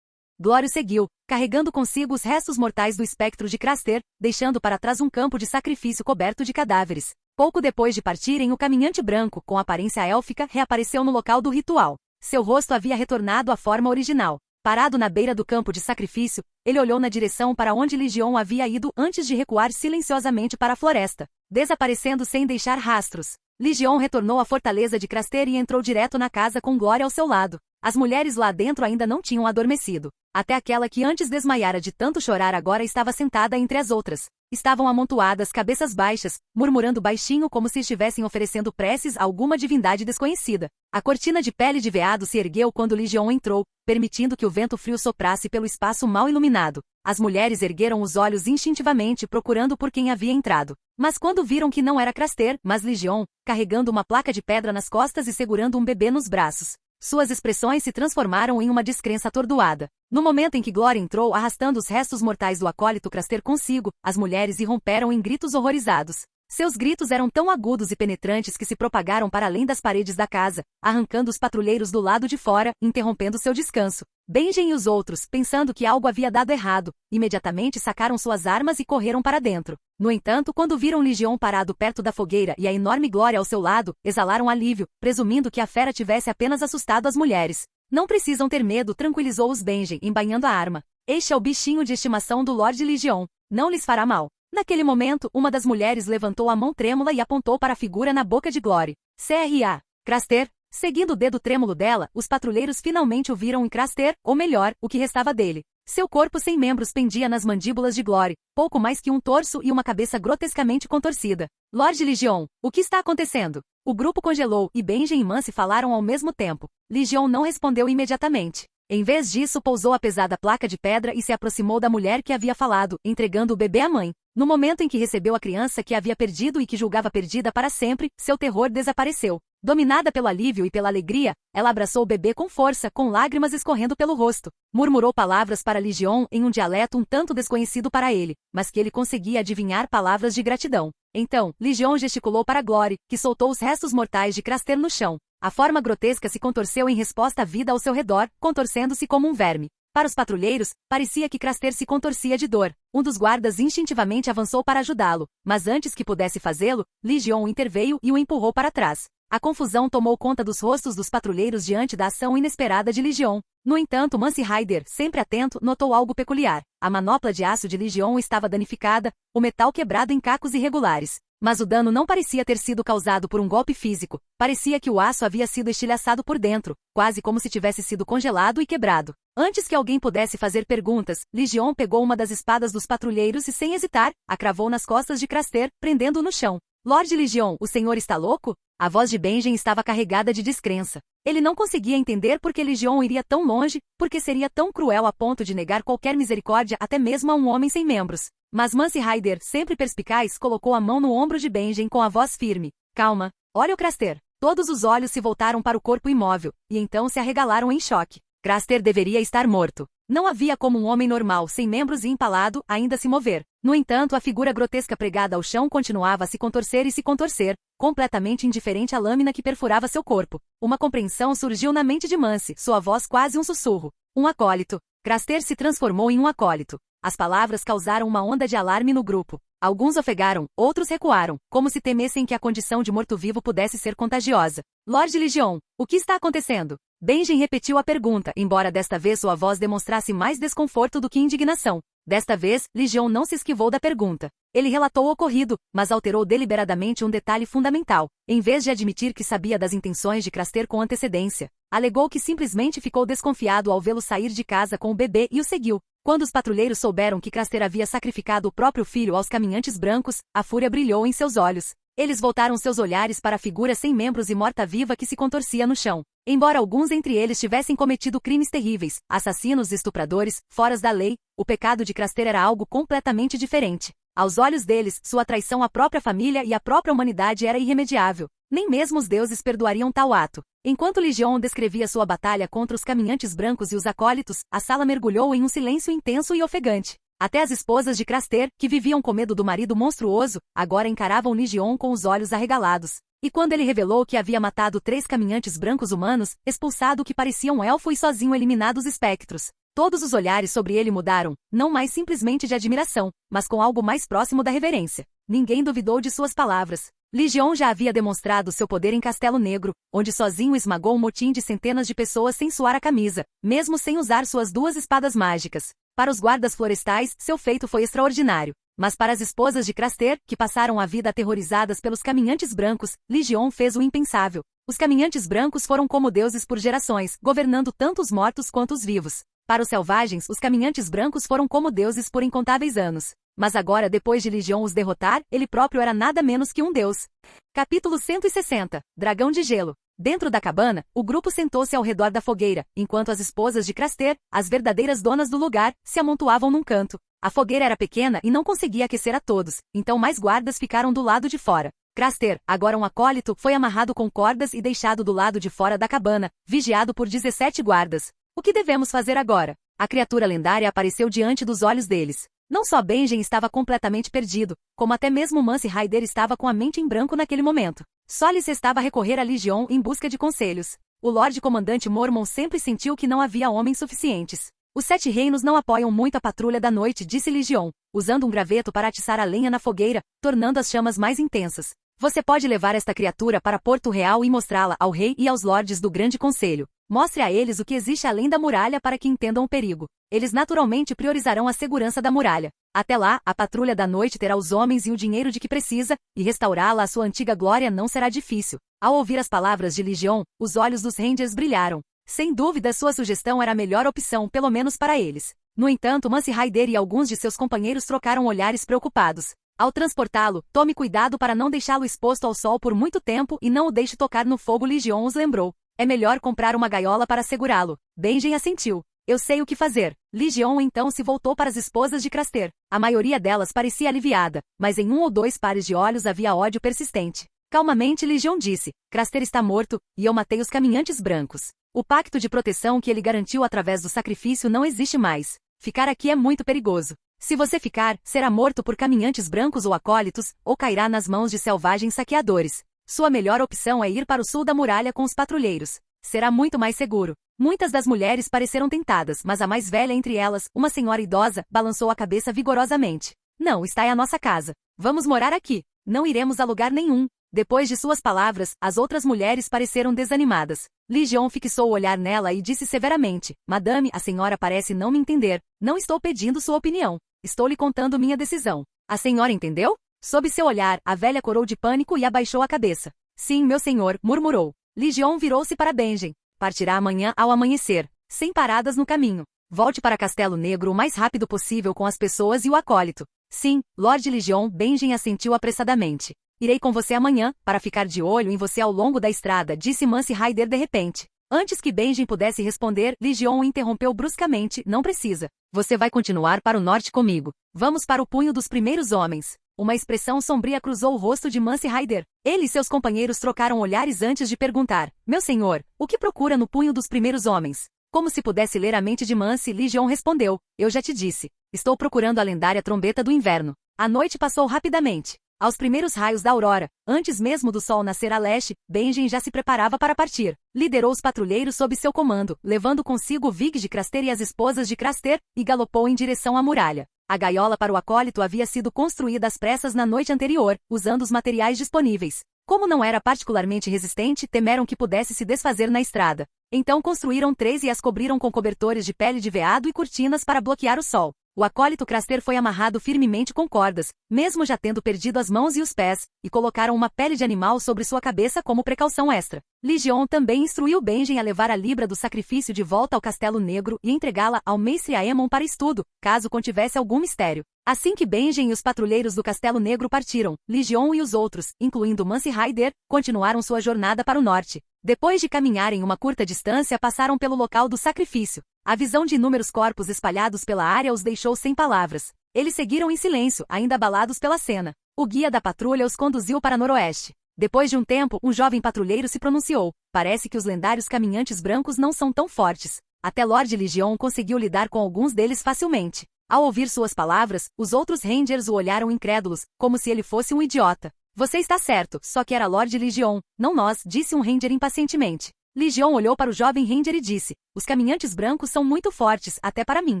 Glório seguiu, carregando consigo os restos mortais do espectro de Craster, deixando para trás um campo de sacrifício coberto de cadáveres. Pouco depois de partirem, o caminhante branco, com aparência élfica, reapareceu no local do ritual. Seu rosto havia retornado à forma original. Parado na beira do campo de sacrifício, ele olhou na direção para onde Legion havia ido antes de recuar silenciosamente para a floresta, desaparecendo sem deixar rastros. Legion retornou à fortaleza de Craster e entrou direto na casa com Glória ao seu lado. As mulheres lá dentro ainda não tinham adormecido. Até aquela que antes desmaiara de tanto chorar agora estava sentada entre as outras. Estavam amontoadas, cabeças baixas, murmurando baixinho como se estivessem oferecendo preces a alguma divindade desconhecida. A cortina de pele de veado se ergueu quando Legion entrou, permitindo que o vento frio soprasse pelo espaço mal iluminado. As mulheres ergueram os olhos instintivamente procurando por quem havia entrado. Mas quando viram que não era Craster, mas Legion, carregando uma placa de pedra nas costas e segurando um bebê nos braços, suas expressões se transformaram em uma descrença atordoada. No momento em que Glória entrou arrastando os restos mortais do acólito Craster consigo, as mulheres irromperam em gritos horrorizados. Seus gritos eram tão agudos e penetrantes que se propagaram para além das paredes da casa, arrancando os patrulheiros do lado de fora, interrompendo seu descanso. Benjen e os outros, pensando que algo havia dado errado, imediatamente sacaram suas armas e correram para dentro. No entanto, quando viram Legion parado perto da fogueira e a enorme Glória ao seu lado, exalaram alívio, presumindo que a fera tivesse apenas assustado as mulheres. Não precisam ter medo, tranquilizou-os Benjen, embainhando a arma. Este é o bichinho de estimação do Lorde Legion. Não lhes fará mal. Naquele momento, uma das mulheres levantou a mão trêmula e apontou para a figura na boca de Glória. C.R.A. Craster. Seguindo o dedo trêmulo dela, os patrulheiros finalmente o viram em Craster, ou melhor, o que restava dele. Seu corpo sem membros pendia nas mandíbulas de Glória, pouco mais que um torso e uma cabeça grotescamente contorcida. Lorde Legion, o que está acontecendo? O grupo congelou e Benjen e Mance falaram ao mesmo tempo. Legion não respondeu imediatamente. Em vez disso, pousou a pesada placa de pedra e se aproximou da mulher que havia falado, entregando o bebê à mãe. No momento em que recebeu a criança que havia perdido e que julgava perdida para sempre, seu terror desapareceu. Dominada pelo alívio e pela alegria, ela abraçou o bebê com força, com lágrimas escorrendo pelo rosto. Murmurou palavras para Legion em um dialeto um tanto desconhecido para ele, mas que ele conseguia adivinhar palavras de gratidão. Então, Legion gesticulou para Glória, que soltou os restos mortais de Craster no chão. A forma grotesca se contorceu em resposta à vida ao seu redor, contorcendo-se como um verme. Para os patrulheiros, parecia que Craster se contorcia de dor. Um dos guardas instintivamente avançou para ajudá-lo, mas antes que pudesse fazê-lo, Legion interveio e o empurrou para trás. A confusão tomou conta dos rostos dos patrulheiros diante da ação inesperada de Legion. No entanto, Mance Rayder, sempre atento, notou algo peculiar. A manopla de aço de Legion estava danificada, o metal quebrado em cacos irregulares. Mas o dano não parecia ter sido causado por um golpe físico. Parecia que o aço havia sido estilhaçado por dentro, quase como se tivesse sido congelado e quebrado. Antes que alguém pudesse fazer perguntas, Legion pegou uma das espadas dos patrulheiros e, sem hesitar, a cravou nas costas de Craster, prendendo-o no chão. Lorde Legion, o senhor está louco? A voz de Benjen estava carregada de descrença. Ele não conseguia entender por que Legion iria tão longe, por que seria tão cruel a ponto de negar qualquer misericórdia até mesmo a um homem sem membros. Mas Mance Rayder, sempre perspicaz, colocou a mão no ombro de Benjen com a voz firme. Calma, olha o Craster. Todos os olhos se voltaram para o corpo imóvel, e então se arregalaram em choque. Craster deveria estar morto. Não havia como um homem normal, sem membros e empalado, ainda se mover. No entanto, a figura grotesca pregada ao chão continuava a se contorcer, completamente indiferente à lâmina que perfurava seu corpo. Uma compreensão surgiu na mente de Mance, sua voz quase um sussurro. Um acólito. Craster se transformou em um acólito. As palavras causaram uma onda de alarme no grupo. Alguns ofegaram, outros recuaram, como se temessem que a condição de morto-vivo pudesse ser contagiosa. Lorde Legion, o que está acontecendo? Benjen repetiu a pergunta, embora desta vez sua voz demonstrasse mais desconforto do que indignação. Desta vez, Legion não se esquivou da pergunta. Ele relatou o ocorrido, mas alterou deliberadamente um detalhe fundamental. Em vez de admitir que sabia das intenções de Craster com antecedência, alegou que simplesmente ficou desconfiado ao vê-lo sair de casa com o bebê e o seguiu. Quando os patrulheiros souberam que Craster havia sacrificado o próprio filho aos caminhantes brancos, a fúria brilhou em seus olhos. Eles voltaram seus olhares para a figura sem membros e morta-viva que se contorcia no chão. Embora alguns entre eles tivessem cometido crimes terríveis, assassinos e estupradores, fora da lei, o pecado de Craster era algo completamente diferente. Aos olhos deles, sua traição à própria família e à própria humanidade era irremediável. Nem mesmo os deuses perdoariam tal ato. Enquanto Legion descrevia sua batalha contra os caminhantes brancos e os acólitos, a sala mergulhou em um silêncio intenso e ofegante. Até as esposas de Craster, que viviam com medo do marido monstruoso, agora encaravam Legion com os olhos arregalados. E quando ele revelou que havia matado 3 caminhantes brancos humanos, expulsado o que parecia um elfo e sozinho eliminado os espectros, todos os olhares sobre ele mudaram, não mais simplesmente de admiração, mas com algo mais próximo da reverência. Ninguém duvidou de suas palavras. Legion já havia demonstrado seu poder em Castelo Negro, onde sozinho esmagou um motim de centenas de pessoas sem suar a camisa, mesmo sem usar suas 2 espadas mágicas. Para os guardas florestais, seu feito foi extraordinário. Mas para as esposas de Craster, que passaram a vida aterrorizadas pelos caminhantes brancos, Legion fez o impensável. Os caminhantes brancos foram como deuses por gerações, governando tanto os mortos quanto os vivos. Para os selvagens, os caminhantes brancos foram como deuses por incontáveis anos. Mas agora, depois de Legion os derrotar, ele próprio era nada menos que um deus. Capítulo 160. Dragão de Gelo. Dentro da cabana, o grupo sentou-se ao redor da fogueira, enquanto as esposas de Craster, as verdadeiras donas do lugar, se amontoavam num canto. A fogueira era pequena e não conseguia aquecer a todos, então mais guardas ficaram do lado de fora. Craster, agora um acólito, foi amarrado com cordas e deixado do lado de fora da cabana, vigiado por 17 guardas. O que devemos fazer agora? A criatura lendária apareceu diante dos olhos deles. Não só Benjen estava completamente perdido, como até mesmo Mance Rayder estava com a mente em branco naquele momento. Só lhes restava recorrer a Legion em busca de conselhos. O Lorde Comandante Mormon sempre sentiu que não havia homens suficientes. Os 7 reinos não apoiam muito a patrulha da noite, disse Legion, usando um graveto para atiçar a lenha na fogueira, tornando as chamas mais intensas. Você pode levar esta criatura para Porto Real e mostrá-la ao rei e aos lordes do Grande Conselho. Mostre a eles o que existe além da muralha para que entendam o perigo. Eles naturalmente priorizarão a segurança da muralha. Até lá, a patrulha da noite terá os homens e o dinheiro de que precisa, e restaurá-la à sua antiga glória não será difícil. Ao ouvir as palavras de Legion, os olhos dos Rangers brilharam. Sem dúvida, sua sugestão era a melhor opção, pelo menos para eles. No entanto, Mance Rayder e alguns de seus companheiros trocaram olhares preocupados. Ao transportá-lo, tome cuidado para não deixá-lo exposto ao sol por muito tempo e não o deixe tocar no fogo, Legion os lembrou. É melhor comprar uma gaiola para segurá-lo. Benjen assentiu. Eu sei o que fazer. Legion então se voltou para as esposas de Craster. A maioria delas parecia aliviada, mas em 1 ou 2 pares de olhos havia ódio persistente. Calmamente Legion disse, Craster está morto, e eu matei os caminhantes brancos. O pacto de proteção que ele garantiu através do sacrifício não existe mais. Ficar aqui é muito perigoso. Se você ficar, será morto por caminhantes brancos ou acólitos, ou cairá nas mãos de selvagens saqueadores. Sua melhor opção é ir para o sul da muralha com os patrulheiros. Será muito mais seguro. Muitas das mulheres pareceram tentadas, mas a mais velha entre elas, uma senhora idosa, balançou a cabeça vigorosamente. Não, está é a nossa casa. Vamos morar aqui. Não iremos a lugar nenhum. Depois de suas palavras, as outras mulheres pareceram desanimadas. Legion fixou o olhar nela e disse severamente, Madame, a senhora parece não me entender. Não estou pedindo sua opinião. Estou lhe contando minha decisão. A senhora entendeu? Sob seu olhar, a velha corou de pânico e abaixou a cabeça. Sim, meu senhor, murmurou. Legion virou-se para Benjen. Partirá amanhã ao amanhecer, sem paradas no caminho. Volte para Castelo Negro o mais rápido possível com as pessoas e o acólito. Sim, Lord Legion, Benjen assentiu apressadamente. Irei com você amanhã, para ficar de olho em você ao longo da estrada, disse Mance Rayder de repente. Antes que Benjen pudesse responder, Legion o interrompeu bruscamente, não precisa. Você vai continuar para o norte comigo. Vamos para o punho dos primeiros homens. Uma expressão sombria cruzou o rosto de Mance Rayder. Ele e seus companheiros trocaram olhares antes de perguntar, meu senhor, o que procura no punho dos primeiros homens? Como se pudesse ler a mente de Mance, Legion respondeu, eu já te disse. Estou procurando a lendária trombeta do inverno. A noite passou rapidamente. Aos primeiros raios da aurora, antes mesmo do sol nascer a leste, Benjen já se preparava para partir. Liderou os patrulheiros sob seu comando, levando consigo Vig de Craster e as esposas de Craster, e galopou em direção à muralha. A gaiola para o acólito havia sido construída às pressas na noite anterior, usando os materiais disponíveis. Como não era particularmente resistente, temeram que pudesse se desfazer na estrada. Então construíram 3 e as cobriram com cobertores de pele de veado e cortinas para bloquear o sol. O acólito Craster foi amarrado firmemente com cordas, mesmo já tendo perdido as mãos e os pés, e colocaram uma pele de animal sobre sua cabeça como precaução extra. Legion também instruiu Benjen a levar a libra do sacrifício de volta ao Castelo Negro e entregá-la ao mestre Aemon para estudo, caso contivesse algum mistério. Assim que Benjen e os patrulheiros do Castelo Negro partiram, Legion e os outros, incluindo Mance Rayder, continuaram sua jornada para o norte. Depois de caminharem uma curta distância, passaram pelo local do sacrifício. A visão de inúmeros corpos espalhados pela área os deixou sem palavras. Eles seguiram em silêncio, ainda abalados pela cena. O guia da patrulha os conduziu para noroeste. Depois de um tempo, um jovem patrulheiro se pronunciou. Parece que os lendários caminhantes brancos não são tão fortes. Até Lord Legion conseguiu lidar com alguns deles facilmente. Ao ouvir suas palavras, os outros Rangers o olharam incrédulos, como se ele fosse um idiota. Você está certo, só que era Lord Legion, não nós, disse um Ranger impacientemente. Legion olhou para o jovem Ranger e disse, os caminhantes brancos são muito fortes, até para mim.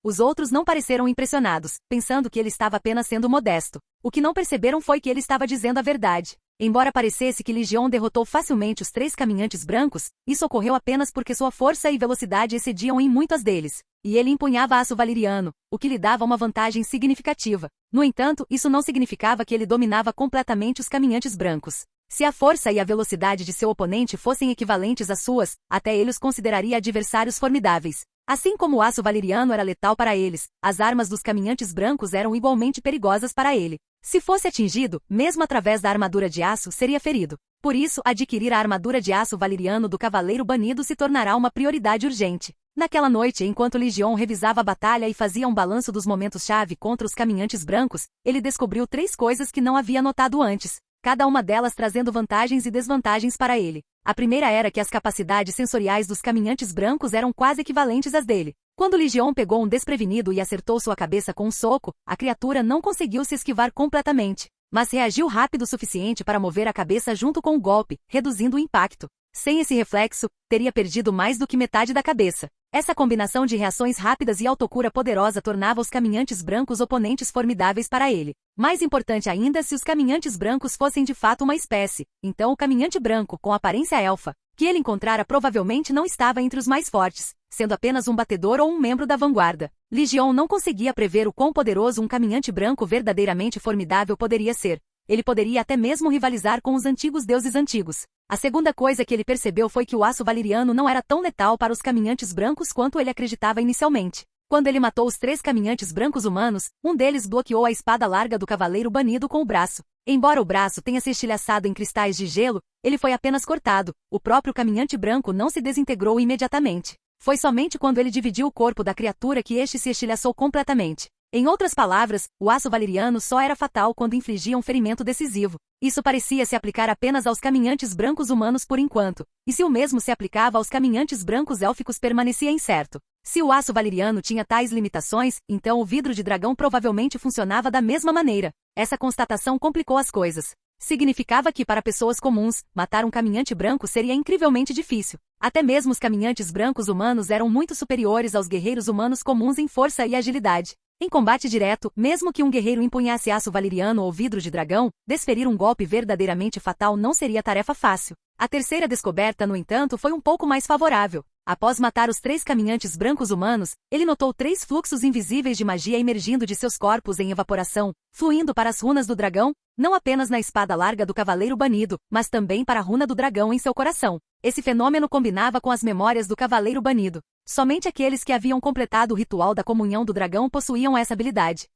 Os outros não pareceram impressionados, pensando que ele estava apenas sendo modesto. O que não perceberam foi que ele estava dizendo a verdade. Embora parecesse que Legion derrotou facilmente os 3 caminhantes brancos, isso ocorreu apenas porque sua força e velocidade excediam em muitas deles. E ele empunhava aço valeriano, o que lhe dava uma vantagem significativa. No entanto, isso não significava que ele dominava completamente os caminhantes brancos. Se a força e a velocidade de seu oponente fossem equivalentes às suas, até ele os consideraria adversários formidáveis. Assim como o aço valeriano era letal para eles, as armas dos caminhantes brancos eram igualmente perigosas para ele. Se fosse atingido, mesmo através da armadura de aço, seria ferido. Por isso, adquirir a armadura de aço valeriano do Cavaleiro Banido se tornará uma prioridade urgente. Naquela noite, enquanto Legion revisava a batalha e fazia um balanço dos momentos-chave contra os caminhantes brancos, ele descobriu 3 coisas que não havia notado antes, cada uma delas trazendo vantagens e desvantagens para ele. A primeira era que as capacidades sensoriais dos caminhantes brancos eram quase equivalentes às dele. Quando Legion pegou um desprevenido e acertou sua cabeça com um soco, a criatura não conseguiu se esquivar completamente, mas reagiu rápido o suficiente para mover a cabeça junto com o golpe, reduzindo o impacto. Sem esse reflexo, teria perdido mais do que metade da cabeça. Essa combinação de reações rápidas e autocura poderosa tornava os caminhantes brancos oponentes formidáveis para ele. Mais importante ainda se os caminhantes brancos fossem de fato uma espécie, então o caminhante branco, com aparência elfa, que ele encontrara provavelmente não estava entre os mais fortes, sendo apenas um batedor ou um membro da vanguarda. Legion não conseguia prever o quão poderoso um caminhante branco verdadeiramente formidável poderia ser. Ele poderia até mesmo rivalizar com os antigos deuses antigos. A segunda coisa que ele percebeu foi que o aço valeriano não era tão letal para os caminhantes brancos quanto ele acreditava inicialmente. Quando ele matou os 3 caminhantes brancos humanos, um deles bloqueou a espada larga do Cavaleiro Banido com o braço. Embora o braço tenha se estilhaçado em cristais de gelo, ele foi apenas cortado. O próprio caminhante branco não se desintegrou imediatamente. Foi somente quando ele dividiu o corpo da criatura que este se estilhaçou completamente. Em outras palavras, o aço valeriano só era fatal quando infligia um ferimento decisivo. Isso parecia se aplicar apenas aos caminhantes brancos humanos por enquanto, e se o mesmo se aplicava aos caminhantes brancos élficos permanecia incerto. Se o aço valeriano tinha tais limitações, então o vidro de dragão provavelmente funcionava da mesma maneira. Essa constatação complicou as coisas. Significava que, para pessoas comuns, matar um caminhante branco seria incrivelmente difícil. Até mesmo os caminhantes brancos humanos eram muito superiores aos guerreiros humanos comuns em força e agilidade. Em combate direto, mesmo que um guerreiro empunhasse aço valeriano ou vidro de dragão, desferir um golpe verdadeiramente fatal não seria tarefa fácil. A terceira descoberta, no entanto, foi um pouco mais favorável. Após matar os 3 caminhantes brancos humanos, ele notou 3 fluxos invisíveis de magia emergindo de seus corpos em evaporação, fluindo para as runas do dragão, não apenas na espada larga do Cavaleiro Banido, mas também para a runa do dragão em seu coração. Esse fenômeno combinava com as memórias do Cavaleiro Banido. Somente aqueles que haviam completado o ritual da comunhão do dragão possuíam essa habilidade.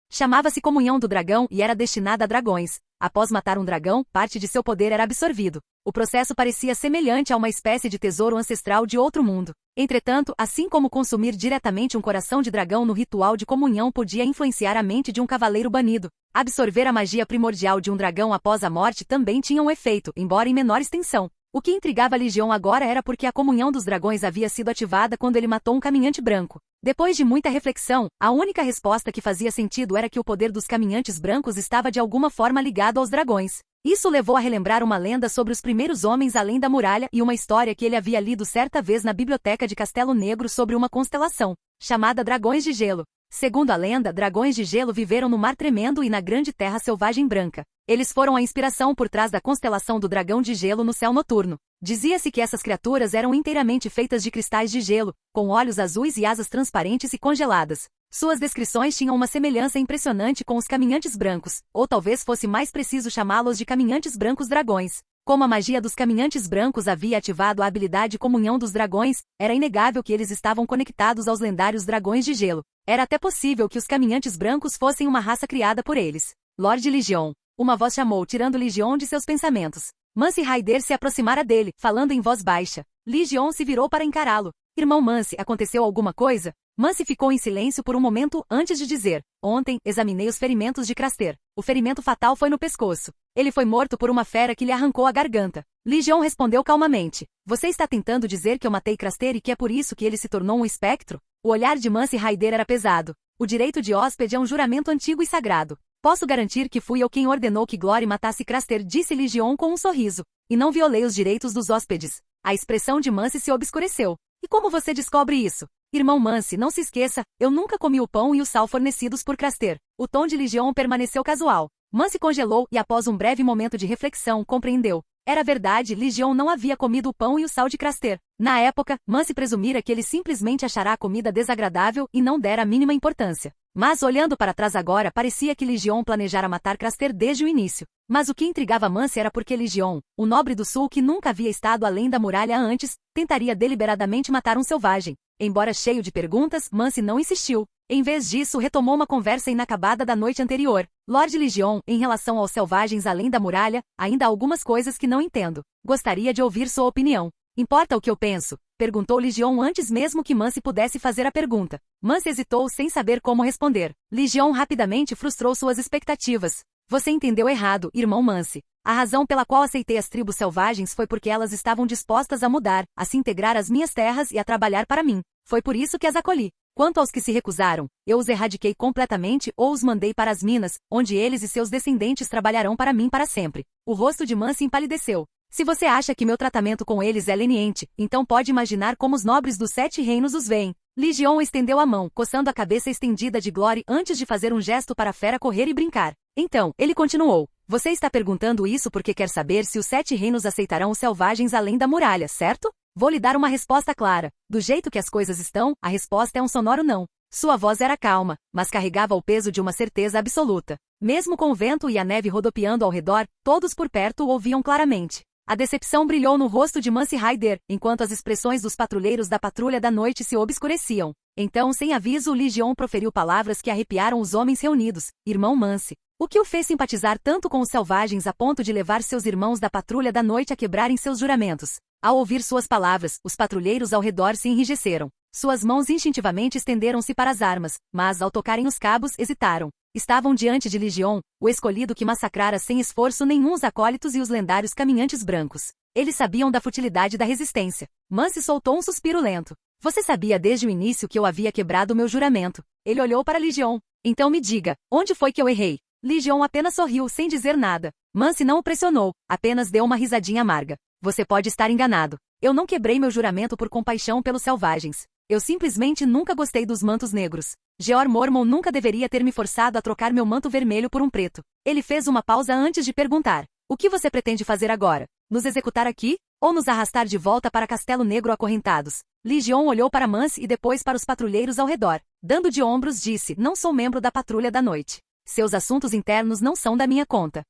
Chamava-se Comunhão do Dragão e era destinada a dragões. Após matar um dragão, parte de seu poder era absorvido. O processo parecia semelhante a uma espécie de tesouro ancestral de outro mundo. Entretanto, assim como consumir diretamente um coração de dragão no ritual de comunhão podia influenciar a mente de um cavaleiro banido, absorver a magia primordial de um dragão após a morte também tinha um efeito, embora em menor extensão. O que intrigava Legion agora era porque a comunhão dos dragões havia sido ativada quando ele matou um caminhante branco. Depois de muita reflexão, a única resposta que fazia sentido era que o poder dos caminhantes brancos estava de alguma forma ligado aos dragões. Isso levou a relembrar uma lenda sobre os primeiros homens além da muralha e uma história que ele havia lido certa vez na biblioteca de Castelo Negro sobre uma constelação, chamada Dragões de Gelo. Segundo a lenda, dragões de gelo viveram no Mar Tremendo e na Grande Terra Selvagem Branca. Eles foram a inspiração por trás da constelação do dragão de gelo no céu noturno. Dizia-se que essas criaturas eram inteiramente feitas de cristais de gelo, com olhos azuis e asas transparentes e congeladas. Suas descrições tinham uma semelhança impressionante com os caminhantes brancos, ou talvez fosse mais preciso chamá-los de caminhantes brancos dragões. Como a magia dos caminhantes brancos havia ativado a habilidade comunhão dos dragões, era inegável que eles estavam conectados aos lendários dragões de gelo. Era até possível que os caminhantes brancos fossem uma raça criada por eles. Lord Legion. Uma voz chamou, tirando Legion de seus pensamentos. Mance Ryder se aproximara dele, falando em voz baixa. Legion se virou para encará-lo. Irmão Mance, aconteceu alguma coisa? Mance ficou em silêncio por um momento antes de dizer. Ontem, examinei os ferimentos de Craster. O ferimento fatal foi no pescoço. Ele foi morto por uma fera que lhe arrancou a garganta. Legion respondeu calmamente. Você está tentando dizer que eu matei Craster e que é por isso que ele se tornou um espectro? O olhar de Mance Ryder era pesado. O direito de hóspede é um juramento antigo e sagrado. Posso garantir que fui eu quem ordenou que Glory matasse Craster, disse Legion com um sorriso. E não violei os direitos dos hóspedes. A expressão de Mance se obscureceu. E como você descobre isso? Irmão Mance, não se esqueça, eu nunca comi o pão e o sal fornecidos por Craster. O tom de Legion permaneceu casual. Mance congelou e após um breve momento de reflexão compreendeu. Era verdade, Legion não havia comido o pão e o sal de Craster. Na época, Mance presumira que ele simplesmente achará a comida desagradável e não dera a mínima importância. Mas olhando para trás agora, parecia que Legion planejara matar Craster desde o início. Mas o que intrigava Mance era porque Legion, o nobre do sul que nunca havia estado além da muralha antes, tentaria deliberadamente matar um selvagem. Embora cheio de perguntas, Mance não insistiu. Em vez disso, retomou uma conversa inacabada da noite anterior. Lord Legion, em relação aos selvagens além da muralha, ainda há algumas coisas que não entendo. Gostaria de ouvir sua opinião. Importa o que eu penso? Perguntou Legion antes mesmo que Mance pudesse fazer a pergunta. Mance hesitou sem saber como responder. Legion rapidamente frustrou suas expectativas. Você entendeu errado, irmão Mance. A razão pela qual aceitei as tribos selvagens foi porque elas estavam dispostas a mudar, a se integrar às minhas terras e a trabalhar para mim. Foi por isso que as acolhi. Quanto aos que se recusaram, eu os erradiquei completamente ou os mandei para as minas, onde eles e seus descendentes trabalharão para mim para sempre. O rosto de Mance empalideceu. Se você acha que meu tratamento com eles é leniente, então pode imaginar como os nobres dos 7 reinos os veem. Legion estendeu a mão, coçando a cabeça estendida de Glory antes de fazer um gesto para a fera correr e brincar. Então, ele continuou. Você está perguntando isso porque quer saber se os 7 reinos aceitarão os selvagens além da muralha, certo? Vou lhe dar uma resposta clara. Do jeito que as coisas estão, a resposta é um sonoro não. Sua voz era calma, mas carregava o peso de uma certeza absoluta. Mesmo com o vento e a neve rodopiando ao redor, todos por perto o ouviam claramente. A decepção brilhou no rosto de Mance Ryder, enquanto as expressões dos patrulheiros da patrulha da noite se obscureciam. Então, sem aviso, Legion proferiu palavras que arrepiaram os homens reunidos. Irmão Mance. O que o fez simpatizar tanto com os selvagens a ponto de levar seus irmãos da patrulha da noite a quebrarem seus juramentos? Ao ouvir suas palavras, os patrulheiros ao redor se enrijeceram. Suas mãos instintivamente estenderam-se para as armas, mas ao tocarem os cabos, hesitaram. Estavam diante de Legion, o escolhido que massacrara sem esforço nenhum os acólitos e os lendários caminhantes brancos. Eles sabiam da futilidade da resistência. Mance soltou um suspiro lento. Você sabia desde o início que eu havia quebrado meu juramento. Ele olhou para Legion. Então me diga, onde foi que eu errei? Legion apenas sorriu sem dizer nada. Mance não o pressionou, apenas deu uma risadinha amarga. Você pode estar enganado. Eu não quebrei meu juramento por compaixão pelos selvagens. Eu simplesmente nunca gostei dos mantos negros. Jeor Mormon nunca deveria ter me forçado a trocar meu manto vermelho por um preto. Ele fez uma pausa antes de perguntar. O que você pretende fazer agora? Nos executar aqui? Ou nos arrastar de volta para Castelo Negro acorrentados? Legion olhou para Mance e depois para os patrulheiros ao redor. Dando de ombros, disse, não sou membro da patrulha da noite. Seus assuntos internos não são da minha conta.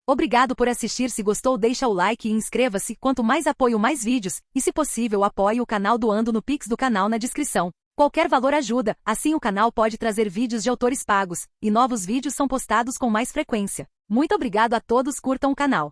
Obrigado por assistir. Se gostou, deixa o like e inscreva-se. Quanto mais apoio, mais vídeos. E se possível, apoie o canal doando no Pix do canal na descrição. Qualquer valor ajuda, assim o canal pode trazer vídeos de autores pagos, e novos vídeos são postados com mais frequência. Muito obrigado a todos, curtam o canal.